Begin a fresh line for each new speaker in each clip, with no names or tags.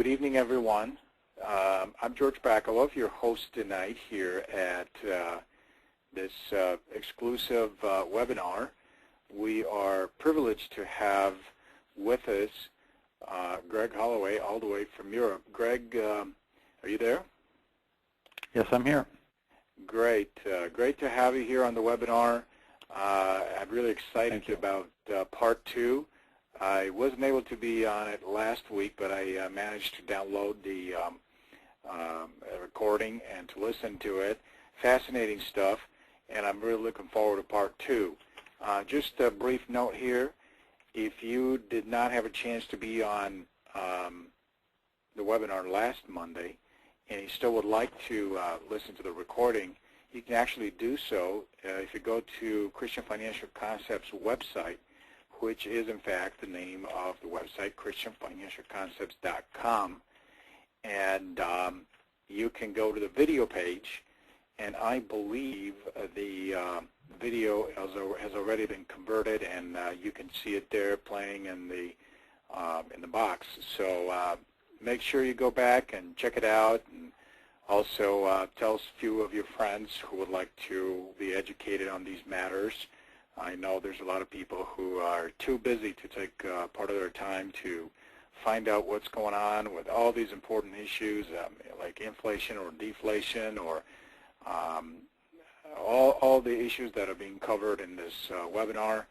Good evening, everyone. I'm George Bakalov, your host tonight here at this exclusive webinar. We are privileged to have with us Greg Halloway, all the way from Europe. Greg, are you there?
Yes, I'm here.
Great. Great to have you here on the webinar. I'm really excited about part two. I wasn't able to be on it last week, but I managed to download the recording and to listen to it. Fascinating stuff, and I'm really looking forward to part two. Just a brief note here. If you did not have a chance to be on the webinar last Monday, and you still would like to listen to the recording, you can actually do so if you go to Christian Financial Concepts website, which is in fact the name of the website, christianfinancialconcepts.com, and you can go to the video page, and I believe the video has already been converted, and you can see it there playing in the box. So make sure you go back and check it out, and also tell a few of your friends who would like to be educated on these matters. I know there's a lot of people who are too busy to take part of their time to find out what's going on with all these important issues like inflation or deflation or all the issues that are being covered in this webinar.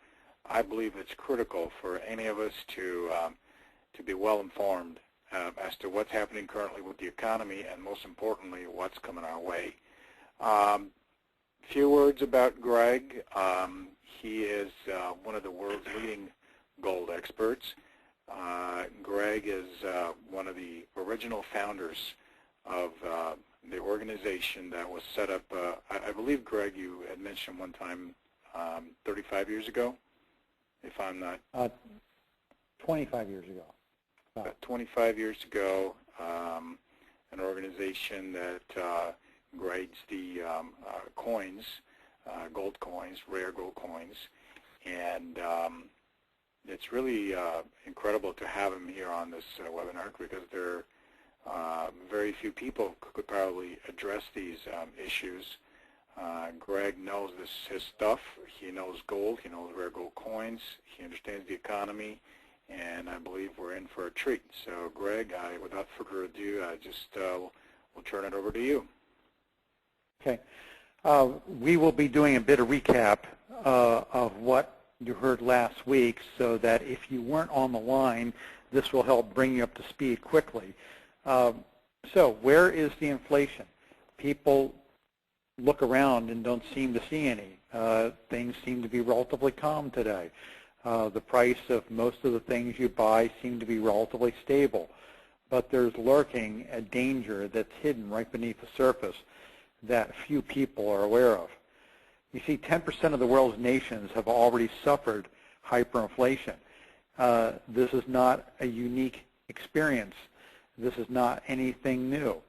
I believe it's critical for any of us to be well informed as to what's happening currently with the economy, and most importantly, what's coming our way. Few words about Greg. He is one of the world's leading gold experts. Greg is one of the original founders of the organization that was set up, I believe, Greg, you had mentioned one time 35 years ago, if I'm not...
25 years ago.
25 years ago, an organization that grades the coins, gold coins, rare gold coins, and it's really incredible to have him here on this webinar, because there are very few people who could probably address these issues. Greg knows his stuff. He knows gold. He knows rare gold coins. He understands the economy, and I believe we're in for a treat. So, Greg, without further ado, I just will turn it over to you.
Okay. We will be doing a bit of recap of what you heard last week, so that if you weren't on the line, this will help bring you up to speed quickly. So where is the inflation? People look around and don't seem to see any. Things seem to be relatively calm today. The price of most of the things you buy seem to be relatively stable, but there's lurking a danger that's hidden right beneath the surface that few people are aware of. You see, 10% of the world's nations have already suffered hyperinflation. This is not a unique experience. This is not anything new.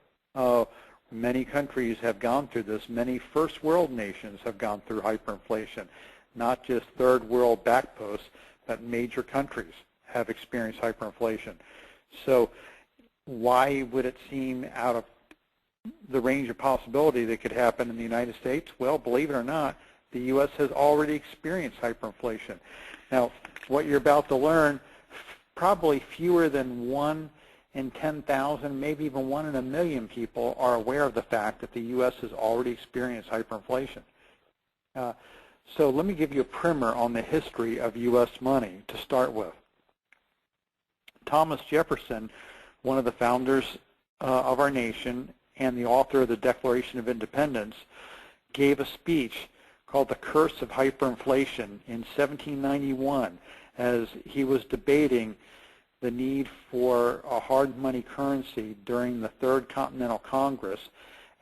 Many countries have gone through this. Many first world nations have gone through hyperinflation. Not just third world backposts, but major countries have experienced hyperinflation. So why would it seem out of the range of possibility that could happen in the United States? Well, believe it or not, the U.S. has already experienced hyperinflation. Now, what you're about to learn, probably fewer than 1 in 10,000, maybe even 1 in a million people are aware of the fact that the U.S. has already experienced hyperinflation. So let me give you a primer on the history of U.S. money to start with. Thomas Jefferson, one of the founders of our nation and the author of the Declaration of Independence, gave a speech called The Curse of Hyperinflation in 1791 as he was debating the need for a hard money currency during the Third Continental Congress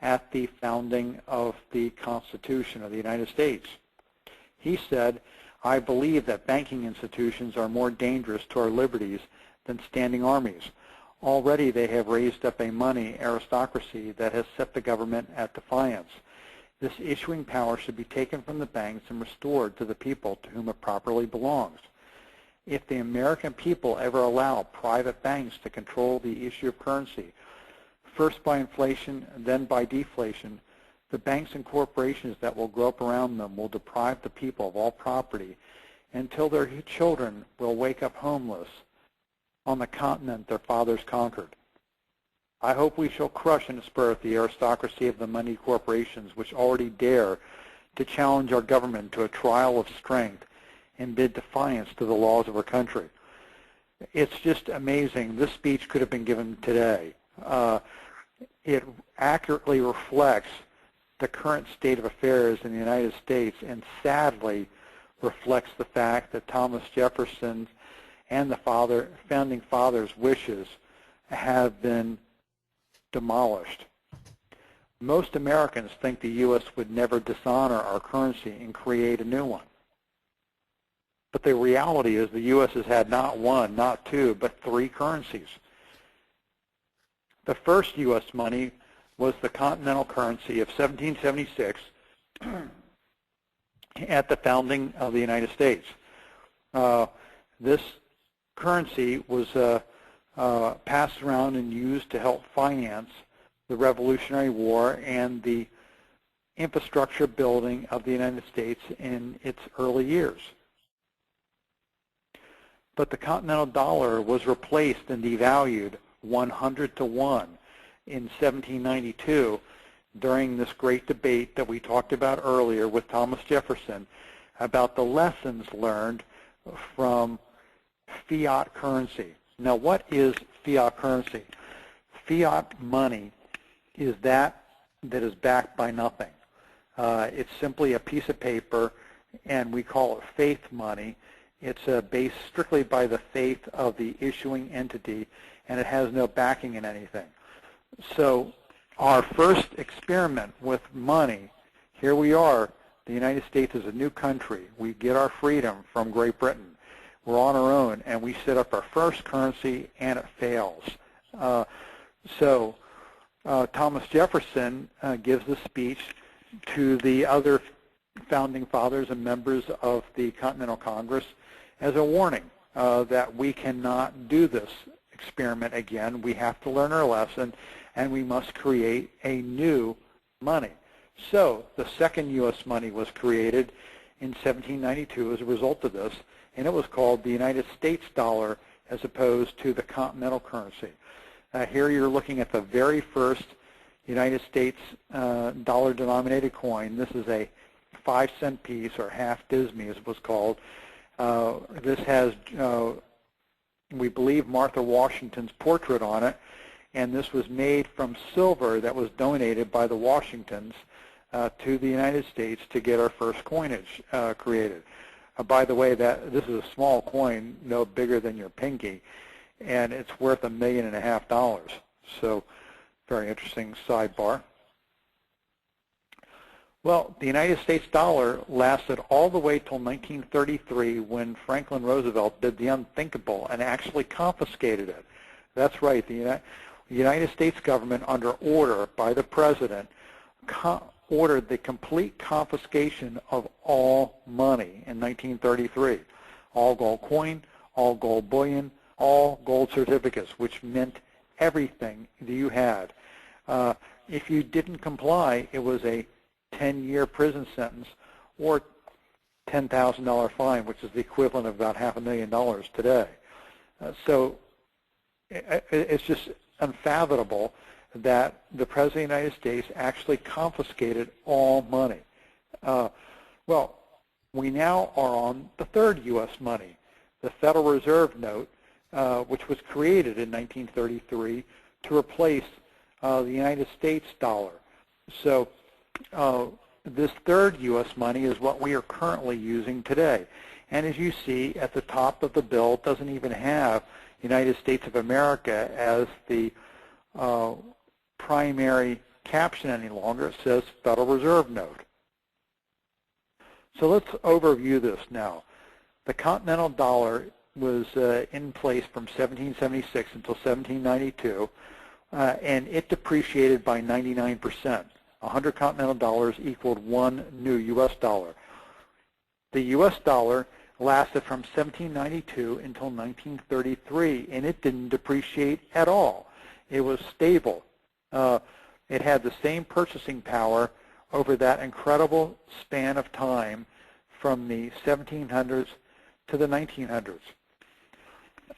at the founding of the Constitution of the United States. He said, "I believe that banking institutions are more dangerous to our liberties than standing armies. Already they have raised up a money aristocracy that has set the government at defiance. This issuing power should be taken from the banks and restored to the people to whom it properly belongs. if the American people ever allow private banks to control the issue of currency, first by inflation, then by deflation, the banks and corporations that will grow up around them will deprive the people of all property until their children will wake up homeless on the continent their fathers conquered. I hope we shall crush and spurt the aristocracy of the moneyed corporations which already dare to challenge our government to a trial of strength and bid defiance to the laws of our country. It's just amazing. This speech could have been given today. It accurately reflects the current state of affairs in the United States and sadly reflects the fact that Thomas Jefferson and the founding fathers' wishes have been demolished. Most Americans think the U.S. would never dishonor our currency and create a new one. But the reality is the U.S. has had not one, not two, but three currencies. The first U.S. money was the continental currency of 1776 at the founding of the United States. This currency was passed around and used to help finance the Revolutionary War and the infrastructure building of the United States in its early years. But the continental dollar was replaced and devalued 100 to 1 in 1792 during this great debate that we talked about earlier with Thomas Jefferson about the lessons learned from fiat currency. Now, what is fiat currency? Fiat money is that is backed by nothing. It's simply a piece of paper, and we call it faith money. It's based strictly by the faith of the issuing entity, and it has no backing in anything. So our first experiment with money, here we are, the United States is a new country. We get our freedom from Great Britain. We're on our own, and we set up our first currency, and it fails. Thomas Jefferson gives the speech to the other founding fathers and members of the Continental Congress as a warning that we cannot do this experiment again. We have to learn our lesson, and we must create a new money. So the second U.S. money was created in 1792 as a result of this, and it was called the United States dollar as opposed to the continental currency. Here you're looking at the very first United States dollar-denominated coin. This is a 5-cent piece, or half Disney as it was called. This has, we believe, Martha Washington's portrait on it, and this was made from silver that was donated by the Washingtons to the United States to get our first coinage created. By the way, this is a small coin, no bigger than your pinky, and it's worth $1.5 million. So, very interesting sidebar. Well, the United States dollar lasted all the way till 1933 when Franklin Roosevelt did the unthinkable and actually confiscated it. That's right, the United States government, under order by the president, ordered the complete confiscation of all money in 1933. All gold coin, all gold bullion, all gold certificates, which meant everything that you had. If you didn't comply, it was a 10-year prison sentence or $10,000 fine, which is the equivalent of about $500,000 today. So it's just unfathomable that the President of the United States actually confiscated all money. Well, we now are on the third U.S. money, the Federal Reserve note, which was created in 1933 to replace the United States dollar. So this third U.S. money is what we are currently using today. And as you see at the top of the bill, it doesn't even have United States of America as the primary caption any longer. It says Federal Reserve Note. So let's overview this now. The continental dollar was in place from 1776 until 1792, and it depreciated by 99%. 100 continental dollars equaled one new U.S. dollar. The U.S. dollar lasted from 1792 until 1933, and it didn't depreciate at all. It was stable. It had the same purchasing power over that incredible span of time from the 1700s to the 1900s.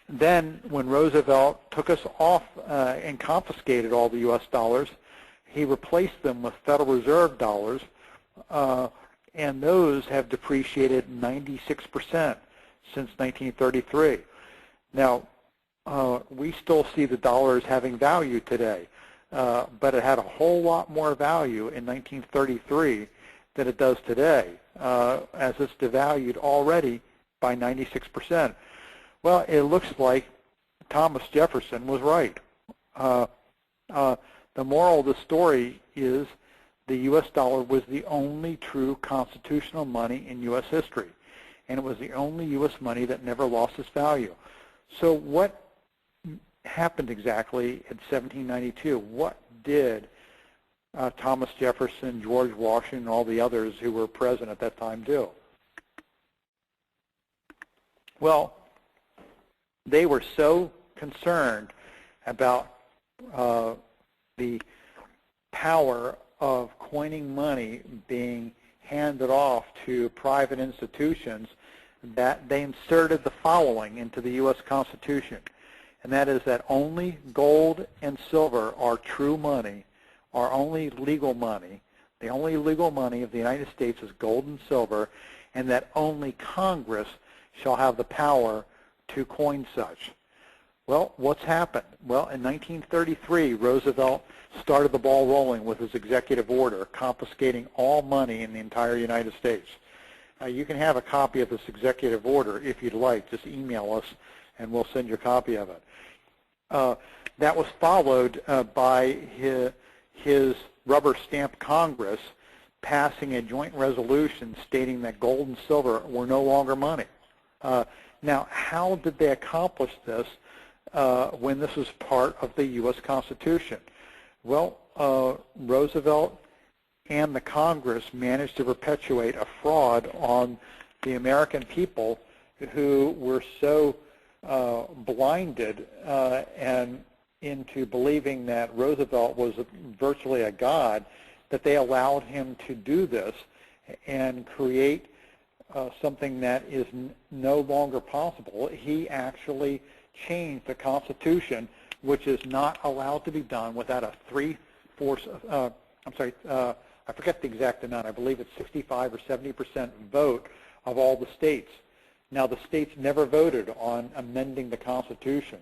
Then, when Roosevelt took us off and confiscated all the U.S. dollars, he replaced them with Federal Reserve dollars, and those have depreciated 96% since 1933. Now, we still see the dollar as having value today, but it had a whole lot more value in 1933 than it does today, as it's devalued already by 96%. Well, it looks like Thomas Jefferson was right. The moral of the story is the U.S. dollar was the only true constitutional money in U.S. history, and it was the only U.S. money that never lost its value. So what happened exactly in 1792? What did Thomas Jefferson, George Washington, and all the others who were present at that time do? Well, they were so concerned about the power of coining money being handed off to private institutions that they inserted the following into the U.S. Constitution, and that is that only gold and silver are true money, are only legal money. The only legal money of the United States is gold and silver, and that only Congress shall have the power to coin such. Well, what's happened? Well, in 1933, Roosevelt started the ball rolling with his executive order confiscating all money in the entire United States. You can have a copy of this executive order if you'd like. Just email us and we'll send you a copy of it. That was followed by his rubber stamp Congress passing a joint resolution stating that gold and silver were no longer money. Now, how did they accomplish this when this was part of the U.S. Constitution? Well, Roosevelt and the Congress managed to perpetuate a fraud on the American people who were so blinded and into believing that Roosevelt was virtually a god that they allowed him to do this and create something that is no longer possible. He actually changed the Constitution, which is not allowed to be done without a three-fourths, I forget the exact amount, I believe it's 65 or 70% vote of all the states. Now, the states never voted on amending the Constitution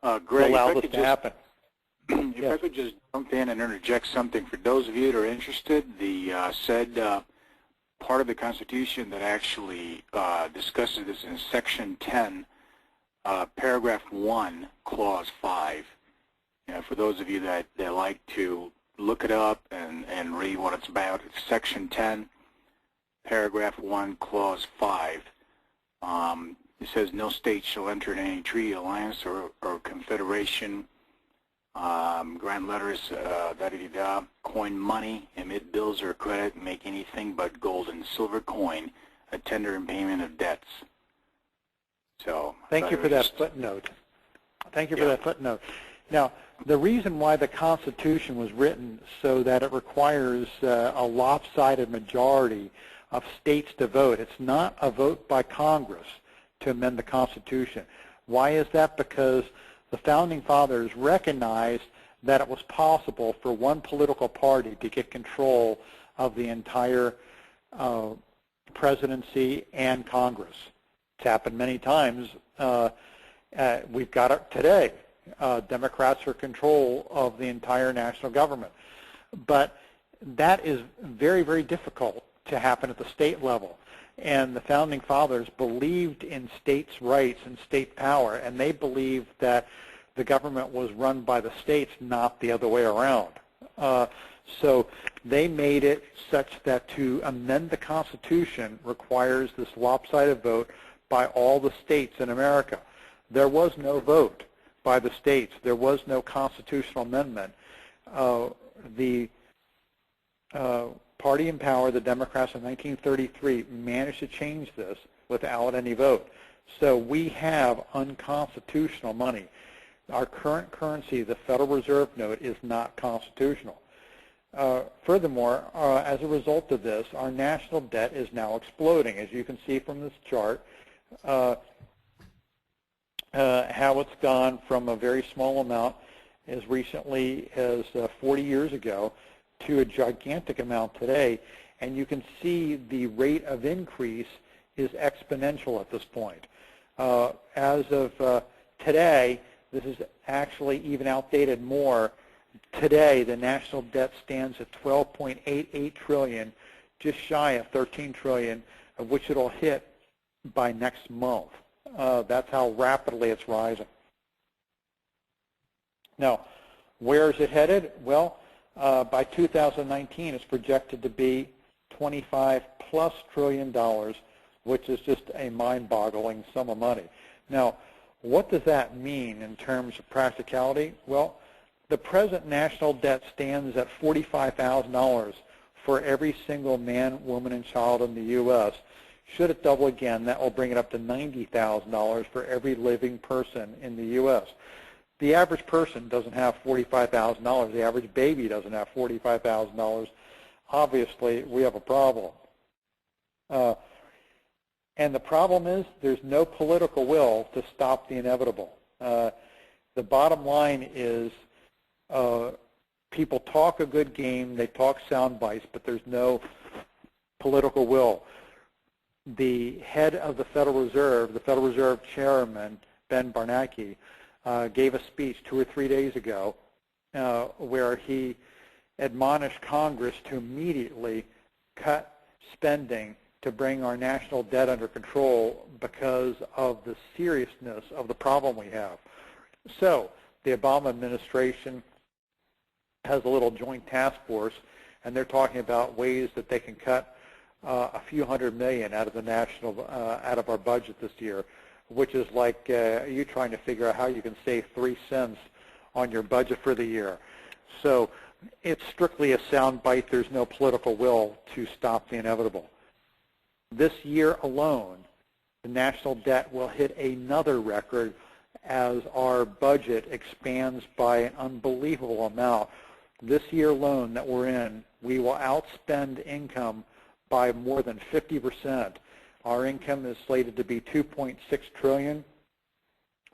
Greg,
to allow this to happen.
If I could just jump in and interject something. For those of you that are interested, the said part of the Constitution that actually discusses this in Section 10, Paragraph 1, Clause 5. For those of you that like to look it up and read what it's about, it's Section 10, Paragraph 1, Clause 5. It says, no state shall enter into any treaty, alliance, or confederation, grant letters, coin money, emit bills or credit, make anything but gold and silver coin, a tender in payment of debts. So
thank you for that footnote. Thank you for that footnote. Now, the reason why the Constitution was written so that it requires a lopsided majority of states to vote. It's not a vote by Congress to amend the Constitution. Why is that? Because the Founding Fathers recognized that it was possible for one political party to get control of the entire presidency and Congress. It's happened many times. We've got it today. Democrats are in control of the entire national government. But that is very, very difficult to happen at the state level. And the Founding Fathers believed in states' rights and state power, and they believed that the government was run by the states, not the other way around. So they made it such that to amend the Constitution requires this lopsided vote by all the states in America. There was no vote by the states. There was no constitutional amendment. The party in power, the Democrats in 1933, managed to change this without any vote. So we have unconstitutional money. Our current currency, the Federal Reserve note, is not constitutional. Furthermore, as a result of this, our national debt is now exploding. As you can see from this chart, how it's gone from a very small amount as recently as 40 years ago to a gigantic amount today. And you can see the rate of increase is exponential at this point. As of today, this is actually even outdated more. Today, the national debt stands at $12.88 trillion, just shy of $13 trillion, of which it'll hit by next month. That's how rapidly it's rising. Now, where is it headed? Well, by 2019, it's projected to be $25+ trillion, which is just a mind-boggling sum of money. Now, what does that mean in terms of practicality? Well, the present national debt stands at $45,000 for every single man, woman, and child in the U.S. Should it double again, that will bring it up to $90,000 for every living person in the U.S. The average person doesn't have $45,000. The average baby doesn't have $45,000. Obviously, we have a problem. And the problem is there's no political will to stop the inevitable. The bottom line is people talk a good game, they talk sound bites, but there's no political will. The head of the Federal Reserve Chairman, Ben Bernanke, gave a speech 2 or 3 days ago where he admonished Congress to immediately cut spending to bring our national debt under control because of the seriousness of the problem we have. So the Obama administration has a little joint task force, and they're talking about ways that they can cut a few $100 million out of the out of our budget this year, which is like you trying to figure out how you can save 3 cents on your budget for the year. So it's strictly a sound bite. There's no political will to stop the inevitable. This year alone, the national debt will hit another record as our budget expands by an unbelievable amount. This year alone that we're in, we will outspend income by more than 50%. Our income is slated to be $2.6 trillion.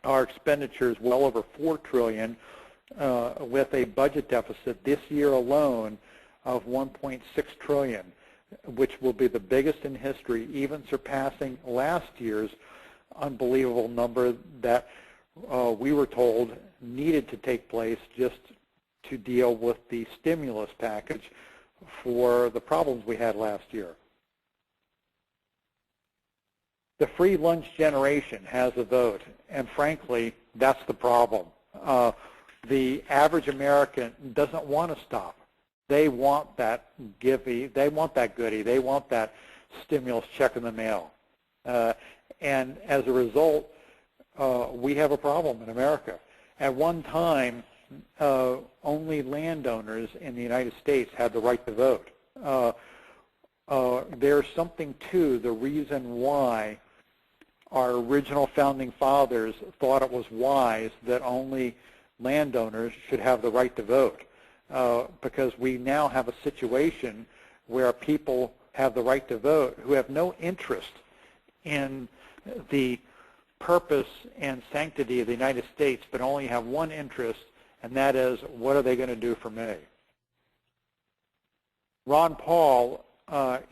Our expenditures well over $4 trillion, with a budget deficit this year alone of $1.6 trillion, which will be the biggest in history, even surpassing last year's unbelievable number that we were told needed to take place just to deal with the stimulus package for the problems we had last year. The free lunch generation has a vote, and frankly, that's the problem. The average American doesn't want to stop. They want that they want that goodie, they want that stimulus check in the mail. And as a result, we have a problem in America. At one time, only landowners in the United States had the right to vote. There's something to the reason why our original founding fathers thought it was wise that only landowners should have the right to vote, because we now have a situation where people have the right to vote who have no interest in the purpose and sanctity of the United States, but only have one interest, and that is, what are they going to do for me? Ron Paul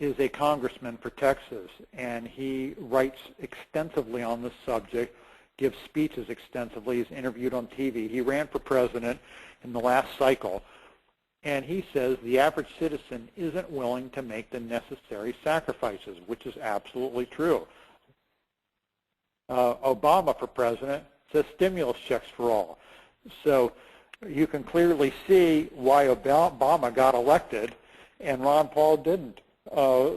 is a congressman for Texas, and he writes extensively on this subject, gives speeches extensively, he's interviewed on TV. He ran for president in the last cycle, and he says the average citizen isn't willing to make the necessary sacrifices, which is absolutely true. Obama for president says stimulus checks for all. So you can clearly see why Obama got elected and Ron Paul didn't.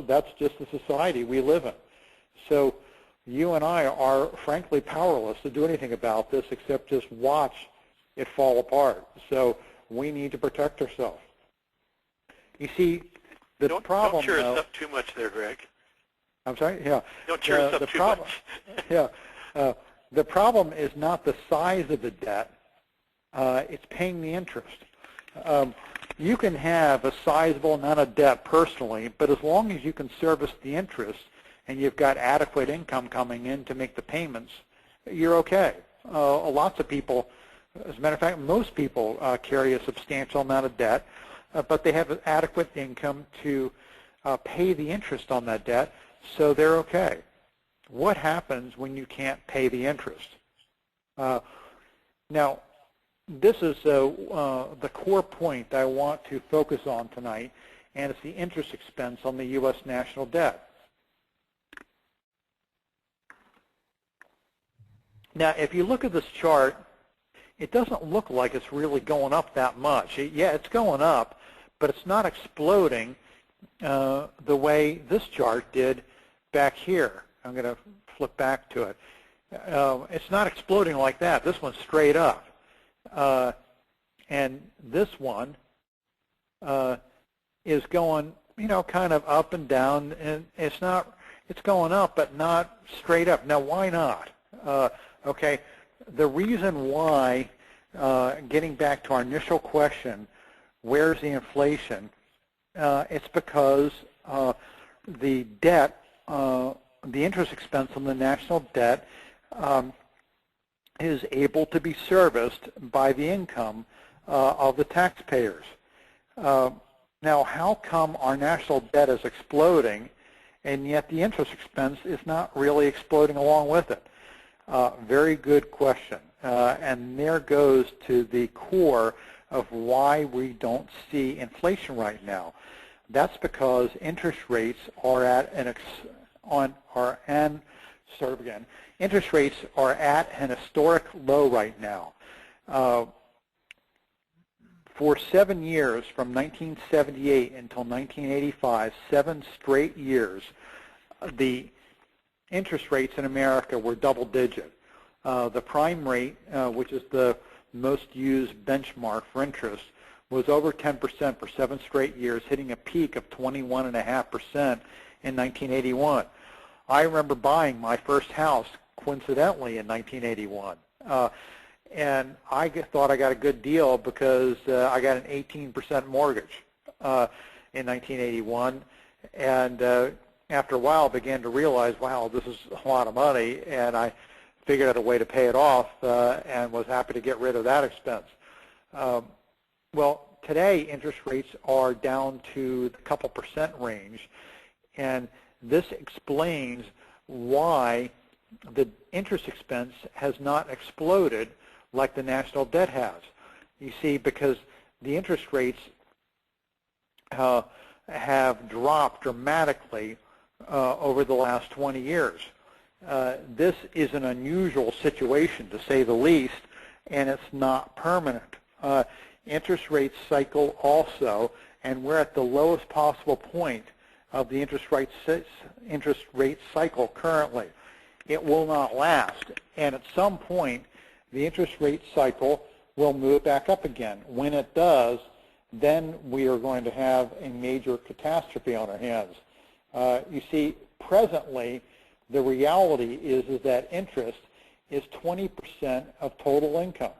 That's just the society we live in. So you and I are frankly powerless to do anything about this except just watch it fall apart. So we need to protect ourselves. You see, the problem...
Don't cheer us up too much there, Greg.
I'm sorry? Yeah.
Don't cheer us up too much.
Yeah. The problem is not the size of the debt. It's paying the interest. You can have a sizable amount of debt personally, but as long as you can service the interest and you've got adequate income coming in to make the payments, you're okay. Lots of people, as a matter of fact, most people carry a substantial amount of debt, but they have adequate income to pay the interest on that debt, so they're okay. What happens when you can't pay the interest? Now, this is the core point I want to focus on tonight, and it's the interest expense on the U.S. national debt. Now, if you look at this chart, it doesn't look like it's really going up that much. Yeah, it's going up, but it's not exploding the way this chart did back here. I'm going to flip back to it. It's not exploding like that. This one's straight up. And this one is going, kind of up and down, and it's going up, but not straight up. Now, why not? Okay, the reason why, getting back to our initial question, where's the inflation? It's because the debt, the interest expense on the national debt is able to be serviced by the income of the taxpayers. Now, how come our national debt is exploding and yet the interest expense is not really exploding along with it? Very good question. And there goes to the core of why we don't see inflation right now. That's because interest rates are at interest rates are at an historic low right now. For 7 years, from 1978 until 1985, 7 straight years, the interest rates in America were double-digit. The prime rate, which is the most used benchmark for interest, was over 10% for 7 straight years, hitting a peak of 21.5% in 1981. I remember buying my first house, coincidentally, in 1981. And I thought I got a good deal because I got an 18% mortgage in 1981. And after a while, began to realize, wow, this is a lot of money. And I figured out a way to pay it off and was happy to get rid of that expense. Well, today, interest rates are down to the couple percent range. And this explains why the interest expense has not exploded like the national debt has. You see, because the interest rates have dropped dramatically over the last 20 years. This is an unusual situation, to say the least, and it's not permanent. Interest rates cycle also, and we're at the lowest possible point of the interest rate cycle currently. It will not last, and at some point, the interest rate cycle will move back up again. When it does, then we are going to have a major catastrophe on our hands. You see, presently, the reality is that interest is 20% of total income.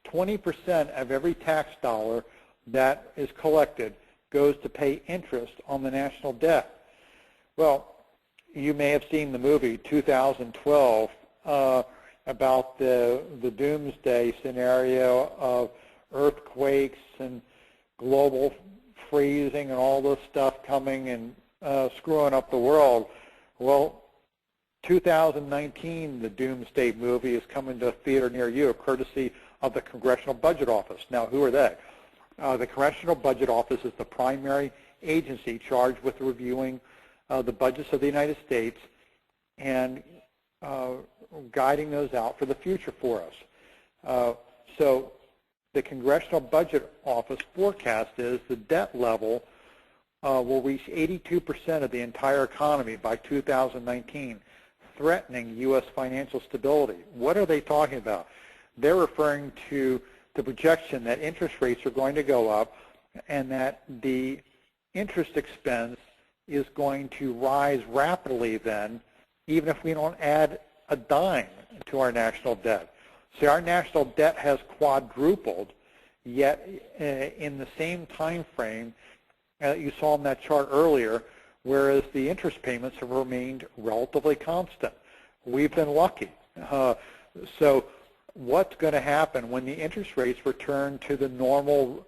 20% of every tax dollar that is collected goes to pay interest on the national debt. Well, you may have seen the movie 2012 about the doomsday scenario of earthquakes and global freezing and all this stuff coming and screwing up the world. Well, 2019, the doomsday movie is coming to a theater near you, courtesy of the Congressional Budget Office. Now, who are they? The Congressional Budget Office is the primary agency charged with reviewing the budgets of the United States and guiding those out for the future for us. So the Congressional Budget Office forecast is the debt level will reach 82% of the entire economy by 2019, threatening U.S. financial stability. What are they talking about? They're referring to the projection that interest rates are going to go up and that the interest expense is going to rise rapidly then, even if we don't add a dime to our national debt. See, our national debt has quadrupled, yet in the same time frame you saw in that chart earlier, whereas the interest payments have remained relatively constant. We've been lucky. So what's going to happen when the interest rates return to the normal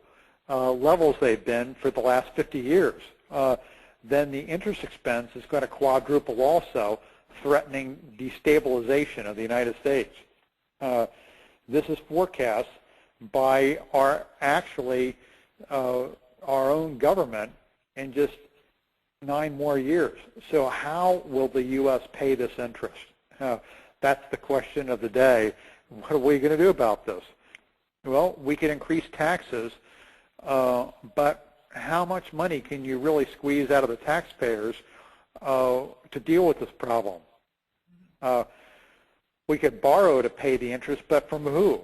levels they've been for the last 50 years? Then the interest expense is going to quadruple also, threatening destabilization of the United States. This is forecast by our own government in just 9 more years. So how will the U.S. pay this interest? That's the question of the day. What are we going to do about this? Well, we can increase taxes, but how much money can you really squeeze out of the taxpayers to deal with this problem? We could borrow to pay the interest, but from who?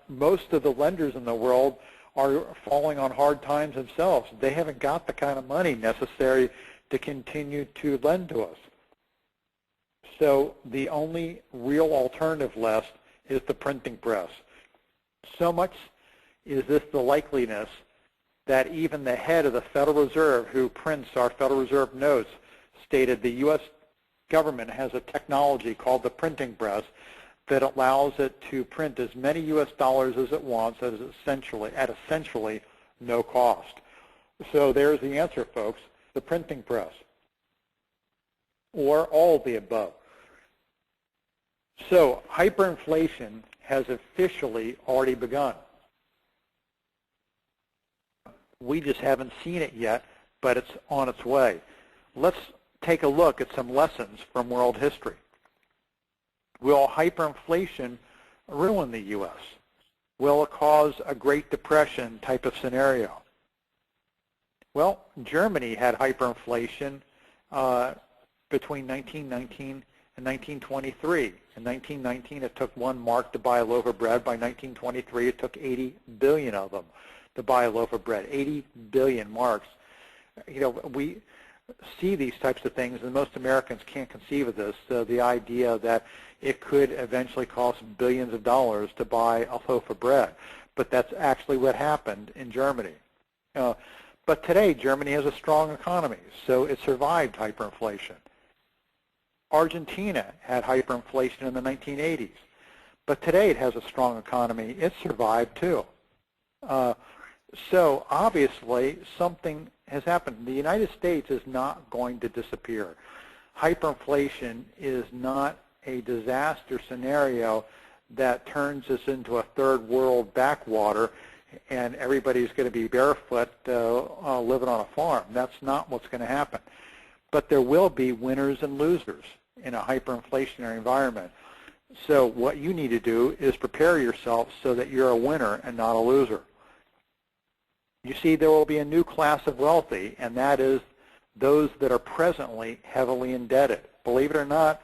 Most of the lenders in the world are falling on hard times themselves. They haven't got the kind of money necessary to continue to lend to us. So the only real alternative left is the printing press. So much is this the likeliness that even the head of the Federal Reserve, who prints our Federal Reserve notes, stated the U.S. government has a technology called the printing press that allows it to print as many U.S. dollars as it wants at essentially no cost. So there's the answer, folks, the printing press, or all of the above. So hyperinflation has officially already begun. We just haven't seen it yet, but it's on its way. Let's take a look at some lessons from world history. Will hyperinflation ruin the U.S.? Will it cause a Great Depression type of scenario? Well, Germany had hyperinflation between 1919 and 1923. In 1919, it took 1 mark to buy a loaf of bread. By 1923, it took 80 billion of them to buy a loaf of bread. 80 billion marks. You know, we see these types of things, and most Americans can't conceive of this, the idea that it could eventually cost billions of dollars to buy a loaf of bread. But that's actually what happened in Germany. But today, Germany has a strong economy, so it survived hyperinflation. Argentina had hyperinflation in the 1980s, but today it has a strong economy. It survived too. So obviously something has happened. The United States is not going to disappear. Hyperinflation is not a disaster scenario that turns us into a third world backwater and everybody's going to be barefoot living on a farm. That's not what's going to happen. But there will be winners and losers in a hyperinflationary environment. So what you need to do is prepare yourself so that you're a winner and not a loser. You see, there will be a new class of wealthy, and that is those that are presently heavily indebted. Believe it or not,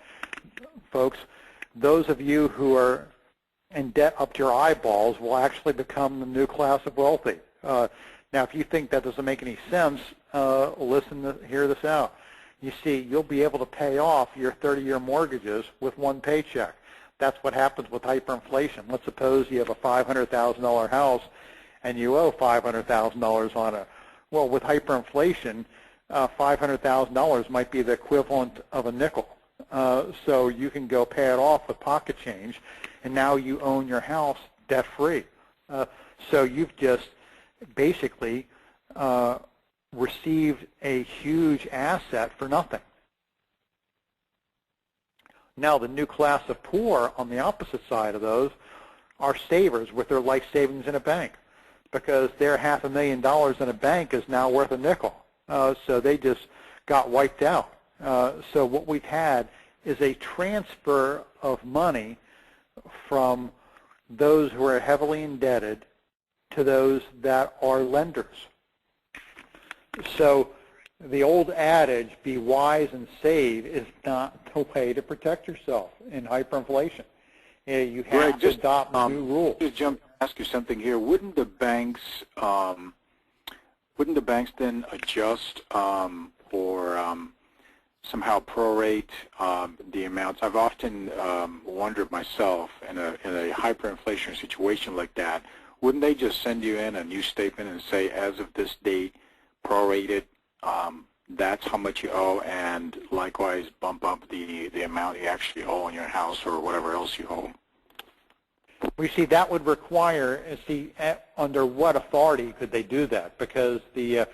folks, those of you who are in debt up to your eyeballs will actually become the new class of wealthy. Now, if you think that doesn't make any sense, hear this out. You see, you'll be able to pay off your 30-year mortgages with one paycheck. That's what happens with hyperinflation. Let's suppose you have a $500,000 house and you owe $500,000 on it. Well, with hyperinflation, $500,000 might be the equivalent of a nickel. So you can go pay it off with pocket change, and now you own your house debt-free. So you've just basically received a huge asset for nothing. Now, the new class of poor on the opposite side of those are savers with their life savings in a bank, because their $500,000 in a bank is now worth a nickel. So they just got wiped out. So what we've had is a transfer of money from those who are heavily indebted to those that are lenders. So the old adage, be wise and save, is not the way to protect yourself in hyperinflation. You have to adopt new rules.
Just ask you something here. Wouldn't the banks then adjust or somehow prorate the amounts. I've often wondered myself, in a hyperinflationary situation like that, wouldn't they just send you in a new statement and say, as of this date, prorated, that's how much you owe, and likewise bump up the amount you actually owe on your house or whatever else you owe?
We see that would require, under what authority could they do that? Because you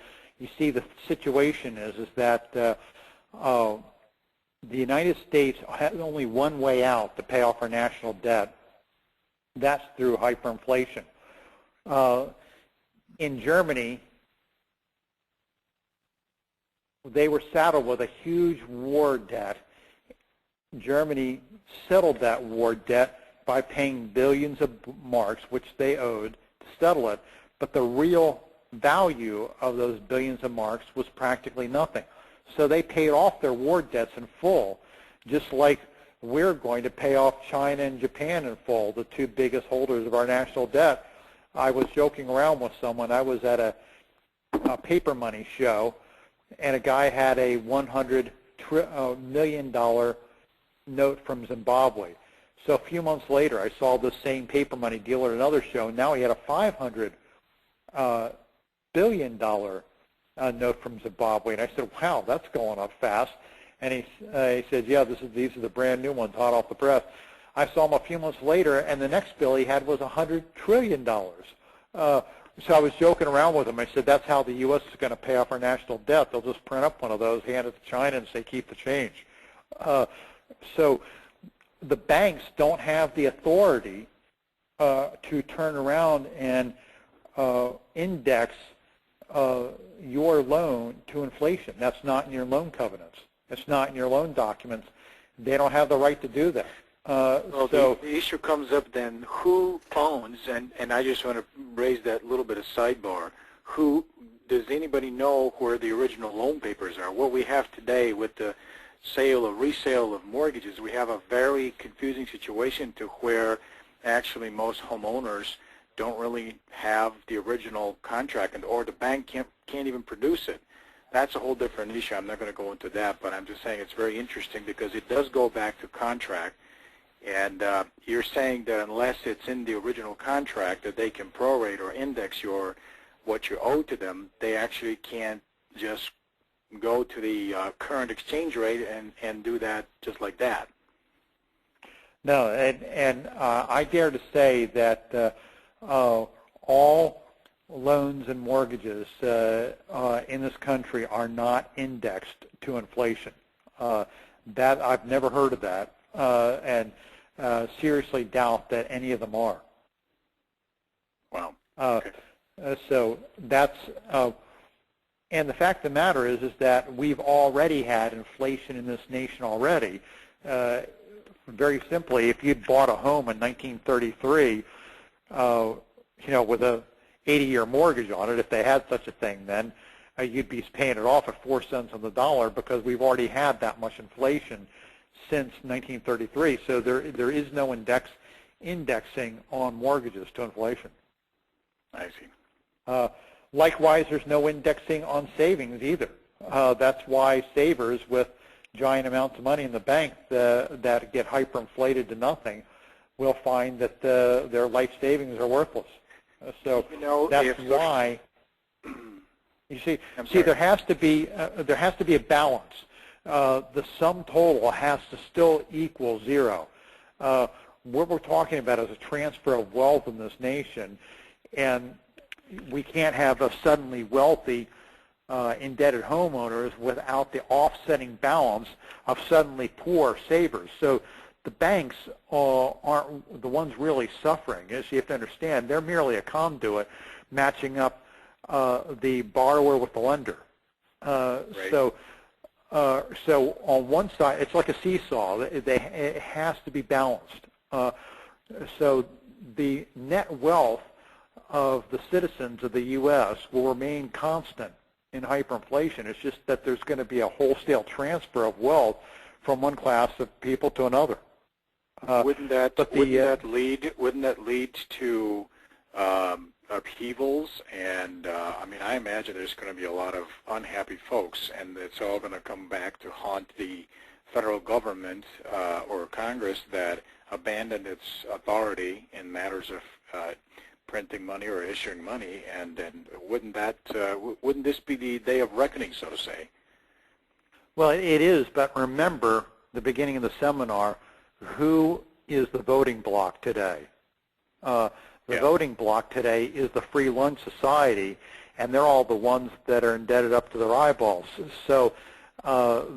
see the situation is that the United States has only one way out to pay off our national debt. That's through hyperinflation. In Germany, they were saddled with a huge war debt. Germany settled that war debt by paying billions of marks, which they owed, to settle it. But the real value of those billions of marks was practically nothing. So they paid off their war debts in full, just like we're going to pay off China and Japan in full, the two biggest holders of our national debt. I was joking around with someone. I was at a paper money show, and a guy had a $100 million note from Zimbabwe. So a few months later, I saw the same paper money dealer at another show. Now he had a $500 billion note from Zimbabwe. And I said, wow, that's going up fast. And he said, yeah, these are the brand new ones, hot off the press. I saw him a few months later, and the next bill he had was $100 trillion. So I was joking around with him. I said, that's how the U.S. is going to pay off our national debt. They'll just print up one of those, hand it to China, and say, keep the change. So the banks don't have the authority to turn around and index your loan to inflation. That's not in your loan covenants. It's not in your loan documents. They don't have the right to do that.
Well, so the issue comes up then, who owns, and I just want to raise that little bit of sidebar, does anybody know where the original loan papers are? What we have today with the resale of mortgages, we have a very confusing situation to where actually most homeowners don't really have the original contract, or the bank can't even produce it. That's a whole different issue. I'm not going to go into that, but I'm just saying it's very interesting because it does go back to contract. And you're saying that unless it's in the original contract that they can prorate or index what you owe to them, they actually can't just go to the current exchange rate and do that just like that.
No, and I dare to say that all loans and mortgages in this country are not indexed to inflation. That I've never heard of that, and seriously doubt that any of them are.
Wow.
Okay. So that's, and the fact of the matter is that we've already had inflation in this nation already. Very simply, if you'd bought a home in 1933, with a 80-year mortgage on it, if they had such a thing then, you'd be paying it off at 4 cents on the dollar because we've already had that much inflation since 1933. So there is no indexing on mortgages to inflation.
I see.
Likewise, there's no indexing on savings either. That's why savers with giant amounts of money in the bank that get hyperinflated to nothing will find that their life savings are worthless. So that's why you see there has to be a balance. The sum total has to still equal zero. What we're talking about is a transfer of wealth in this nation, and we can't have a suddenly wealthy indebted homeowners without the offsetting balance of suddenly poor savers. So the banks aren't the ones really suffering. As you have to understand, they're merely a conduit matching up the borrower with the lender. Right. So on one side, it's like a seesaw. It has to be balanced. So the net wealth of the citizens of the U.S. will remain constant in hyperinflation. It's just that there's going to be a wholesale transfer of wealth from one class of people to another.
Wouldn't that lead to upheavals, and I mean, I imagine there's going to be a lot of unhappy folks, and it's all going to come back to haunt the federal government or Congress that abandoned its authority in matters of printing money or issuing money, and wouldn't this be the day of reckoning, so to say?
Well, it is, but remember the beginning of the seminar, who is the voting bloc today? The voting bloc today is the Free Lunch Society, and they're all the ones that are indebted up to their eyeballs. So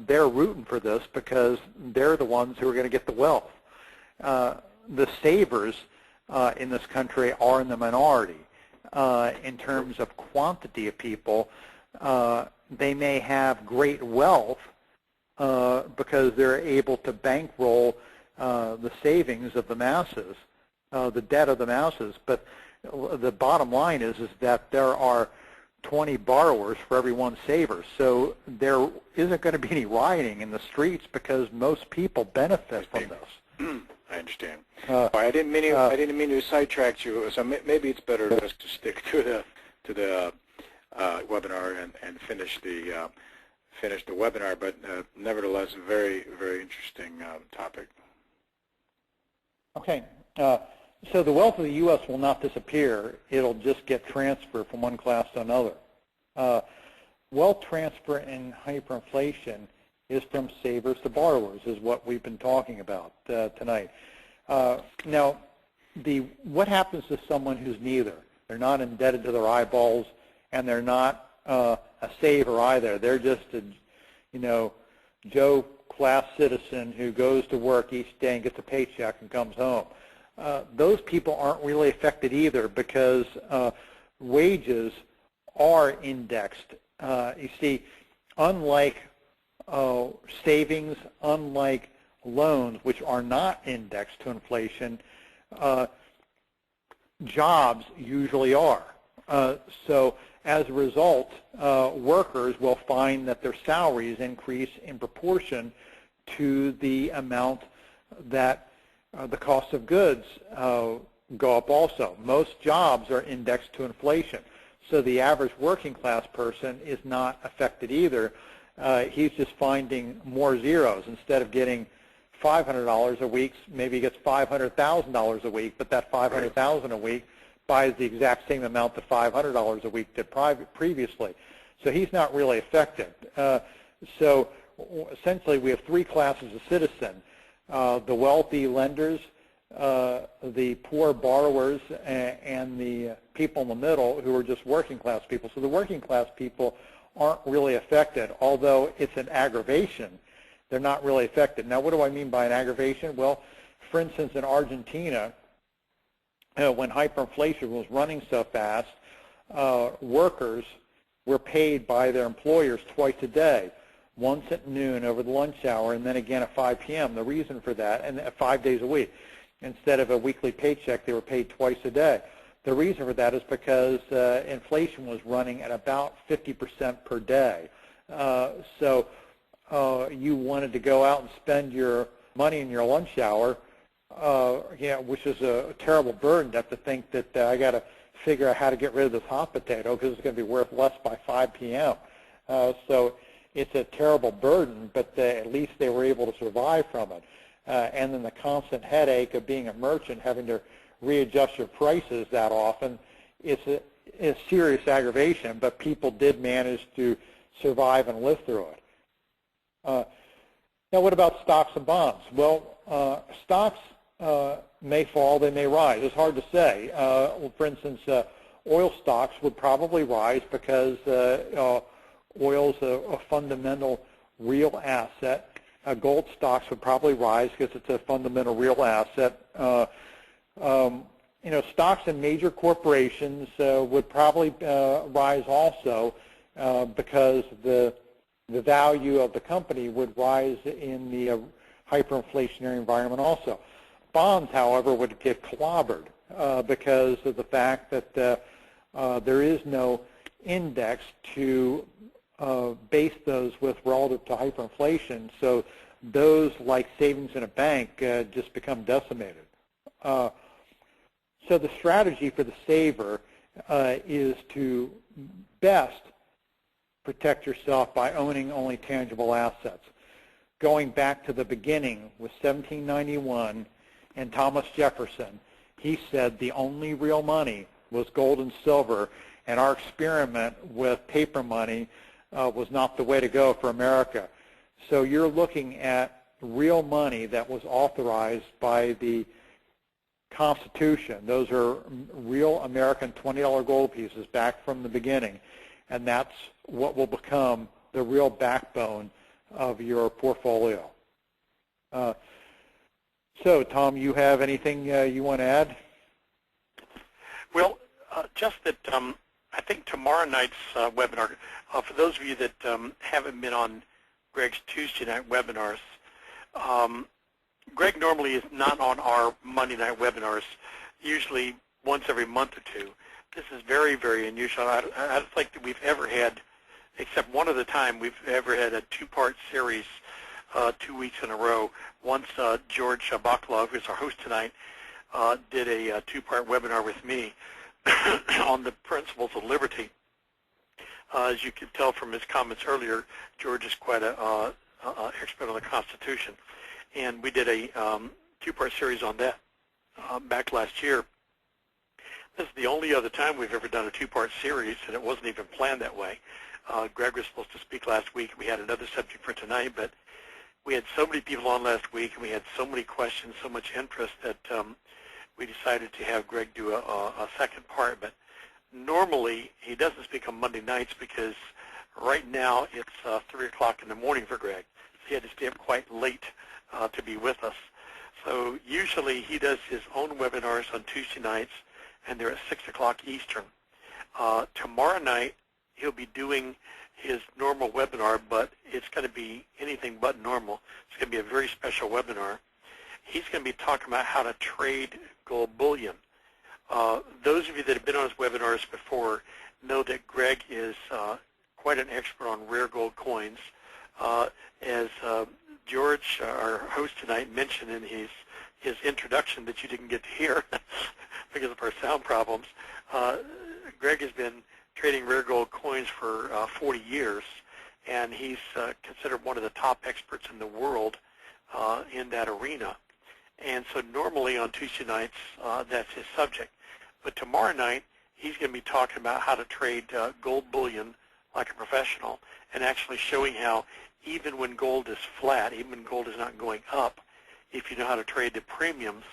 they're rooting for this because they're the ones who are going to get the wealth. The savers in this country are in the minority. In terms of quantity of people, they may have great wealth because they're able to bankroll the savings of the masses, the debt of the masses. But the bottom line is that there are 20 borrowers for every one saver. So there isn't going to be any rioting in the streets because most people benefit from this.
I understand. I didn't mean to sidetrack you. So maybe it's better just to stick to the webinar and finish the webinar. But nevertheless, a very, very interesting topic.
Okay. So the wealth of the U.S. will not disappear. It'll just get transferred from one class to another. Wealth transfer in hyperinflation is from savers to borrowers, is what we've been talking about tonight. Now, what happens to someone who's neither? They're not indebted to their eyeballs, and they're not a saver either. They're just a, Joe class citizen who goes to work each day and gets a paycheck and comes home. Those people aren't really affected either because wages are indexed. You see, unlike savings, unlike loans, which are not indexed to inflation, jobs usually are. So as a result, workers will find that their salaries increase in proportion to the amount that the cost of goods go up also. Most jobs are indexed to inflation. So the average working class person is not affected either. He's just finding more zeros. Instead of getting $500 a week, maybe he gets $500,000 a week, but that $500,000 a week buys the exact same amount that $500 a week did previously. So he's not really affected. So essentially we have three classes of citizen. The wealthy lenders, the poor borrowers, and the people in the middle who are just working class people. So the working class people aren't really affected, although it's an aggravation. They're not really affected. Now, what do I mean by an aggravation? Well, for instance, in Argentina, when hyperinflation was running so fast, workers were paid by their employers twice a day, once at noon over the lunch hour and then again at 5 p.m. The reason for that, and 5 days a week. Instead of a weekly paycheck, they were paid twice a day. The reason for that is because inflation was running at about 50% per day. So you wanted to go out and spend your money in your lunch hour, which is a terrible burden to have to think that I got to figure out how to get rid of this hot potato because it's going to be worth less by 5 p.m. So it's a terrible burden, but at least they were able to survive from it. And then the constant headache of being a merchant, having to readjust your prices that often, it's a serious aggravation, but people did manage to survive and live through it. Now, what about stocks and bonds? Well, stocks may fall, they may rise. It's hard to say. For instance, oil stocks would probably rise because oil is a fundamental real asset. Gold stocks would probably rise because it's a fundamental real asset. Stocks in major corporations would probably rise also because the value of the company would rise in the hyperinflationary environment also. Bonds, however, would get clobbered because of the fact that there is no index to base those with relative to hyperinflation, so those, like savings in a bank, just become decimated. So the strategy for the saver is to best protect yourself by owning only tangible assets. Going back to the beginning with 1791 and Thomas Jefferson, he said the only real money was gold and silver, and our experiment with paper money was not the way to go for America. So you're looking at real money that was authorized by the Constitution. Those are real American $20 gold pieces back from the beginning, and that's what will become the real backbone of your portfolio. So, Tom, you have anything you want to add?
Well, just that I think tomorrow night's webinar, for those of you that haven't been on Greg's Tuesday night webinars, Greg normally is not on our Monday night webinars, usually once every month or two. This is very, very unusual. I don't think that we've ever had, except one other time, we've ever had a two-part series 2 weeks in a row. Once George Baklov, who's our host tonight, did a two-part webinar with me on the principles of liberty. As you can tell from his comments earlier, George is quite an expert on the Constitution. And we did a two-part series on that back last year. This is the only other time we've ever done a two-part series, and it wasn't even planned that way. Greg was supposed to speak last week. We had another subject for tonight, but we had so many people on last week, and we had so many questions, so much interest that we decided to have Greg do a second part. But normally he doesn't speak on Monday nights because right now it's 3 o'clock in the morning for Greg. So he had to stay up quite late to be with us. So usually he does his own webinars on Tuesday nights, and they're at 6 o'clock Eastern. Tomorrow night he'll be doing his normal webinar, but it's going to be anything but normal. It's going to be a very special webinar. He's going to be talking about how to trade gold bullion. Those of you that have been on his webinars before know that Greg is quite an expert on rare gold coins. As George, our host tonight, mentioned in his introduction that you didn't get to hear because of our sound problems, Greg has been trading rare gold coins for 40 years, and he's considered one of the top experts in the world in that arena. And so normally on Tuesday nights, that's his subject. But tomorrow night, he's going to be talking about how to trade gold bullion like a professional, and actually showing how even when gold is flat, even when gold is not going up, if you know how to trade the premiums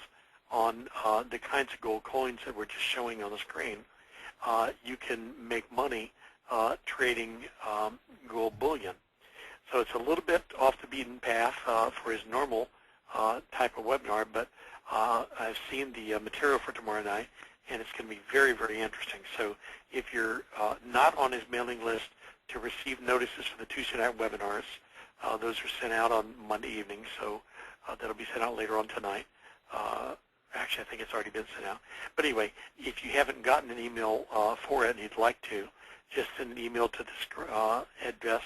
on the kinds of gold coins that we're just showing on the screen, you can make money trading gold bullion. So it's a little bit off the beaten path for his normal type of webinar, but I've seen the material for tomorrow night, and it's going to be very, very interesting. So if you're not on his mailing list to receive notices for the Tuesday night webinars, those are sent out on Monday evening, so that'll be sent out later on tonight. Actually, I think it's already been sent out. But anyway, if you haven't gotten an email for it and you'd like to, just send an email to the address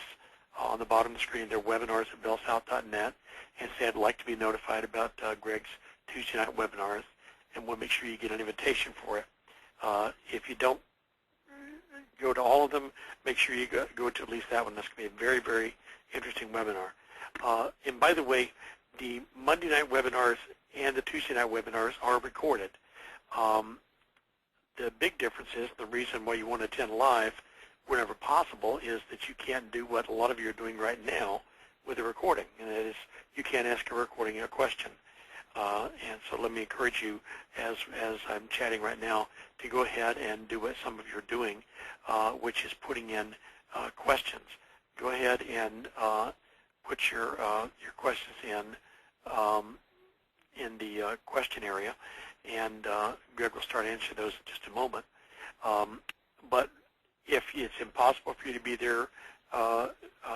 on the bottom of the screen. They're webinars@bellsouth.net, and say, I'd like to be notified about Greg's Tuesday night webinars, and we'll make sure you get an invitation for it. If you don't go to all of them, make sure you go to at least that one. That's going to be a very, very interesting webinar. And by the way, the Monday night webinars and the Tuesday night webinars are recorded. The big difference is the reason why you want to attend live whenever possible is that you can't do what a lot of you are doing right now with a recording, and that is you can't ask a recording a question. And so let me encourage you, as I'm chatting right now, to go ahead and do what some of you are doing, which is putting in questions. Go ahead and put your questions in the question area, and Greg will start answering those in just a moment. But if it's impossible for you to be there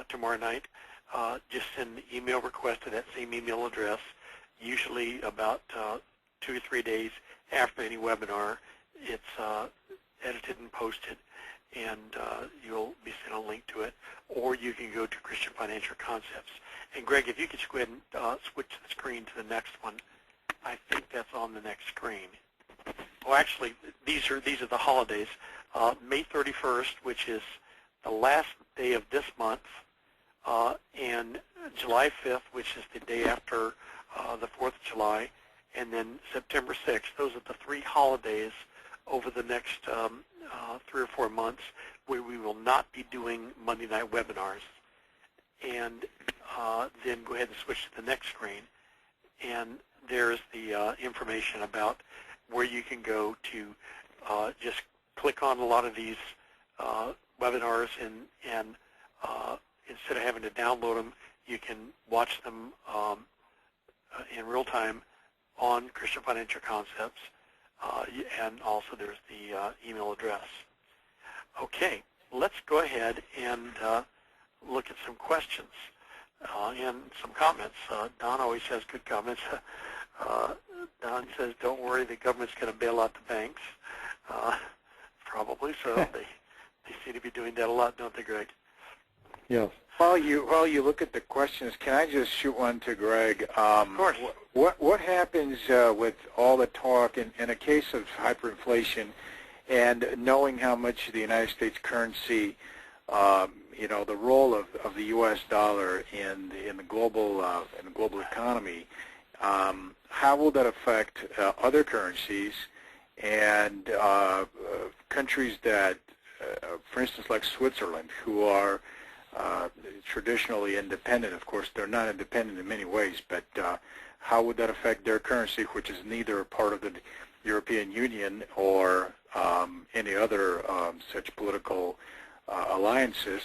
tomorrow night, just send an email request to that same email address, usually about 2 or 3 days after any webinar. It's edited and posted, and you'll be sent a link to it, or you can go to Christian Financial Concepts. And Greg, if you could just go ahead and switch the screen to the next one. I think that's on the next screen. well, actually, these are the holidays. May 31st, which is the last day of this month, and July 5th, which is the day after the 4th of July, and then September 6th. Those are the three holidays over the next 3 or 4 months where we will not be doing Monday night webinars. And then go ahead and switch to the next screen. And there's the information about where you can go to just click on a lot of these webinars, and instead of having to download them, you can watch them in real time on Christian Financial Concepts, and also there's the email address. Okay, let's go ahead and look at some questions and some comments. Don always has good comments. Don says, don't worry, the government's going to bail out the banks. Probably so. They seem to be doing that a lot, don't they, Greg?
Yes.
While you look at the questions, can I just shoot one to Greg?
Of course.
What happens with all the talk in a case of hyperinflation, and knowing how much the United States currency, the role of the U.S. dollar in the global economy, how will that affect other currencies and countries that, for instance, like Switzerland, who are traditionally independent? Of course, they're not independent in many ways, but how would that affect their currency, which is neither part of the European Union or any other such political alliances?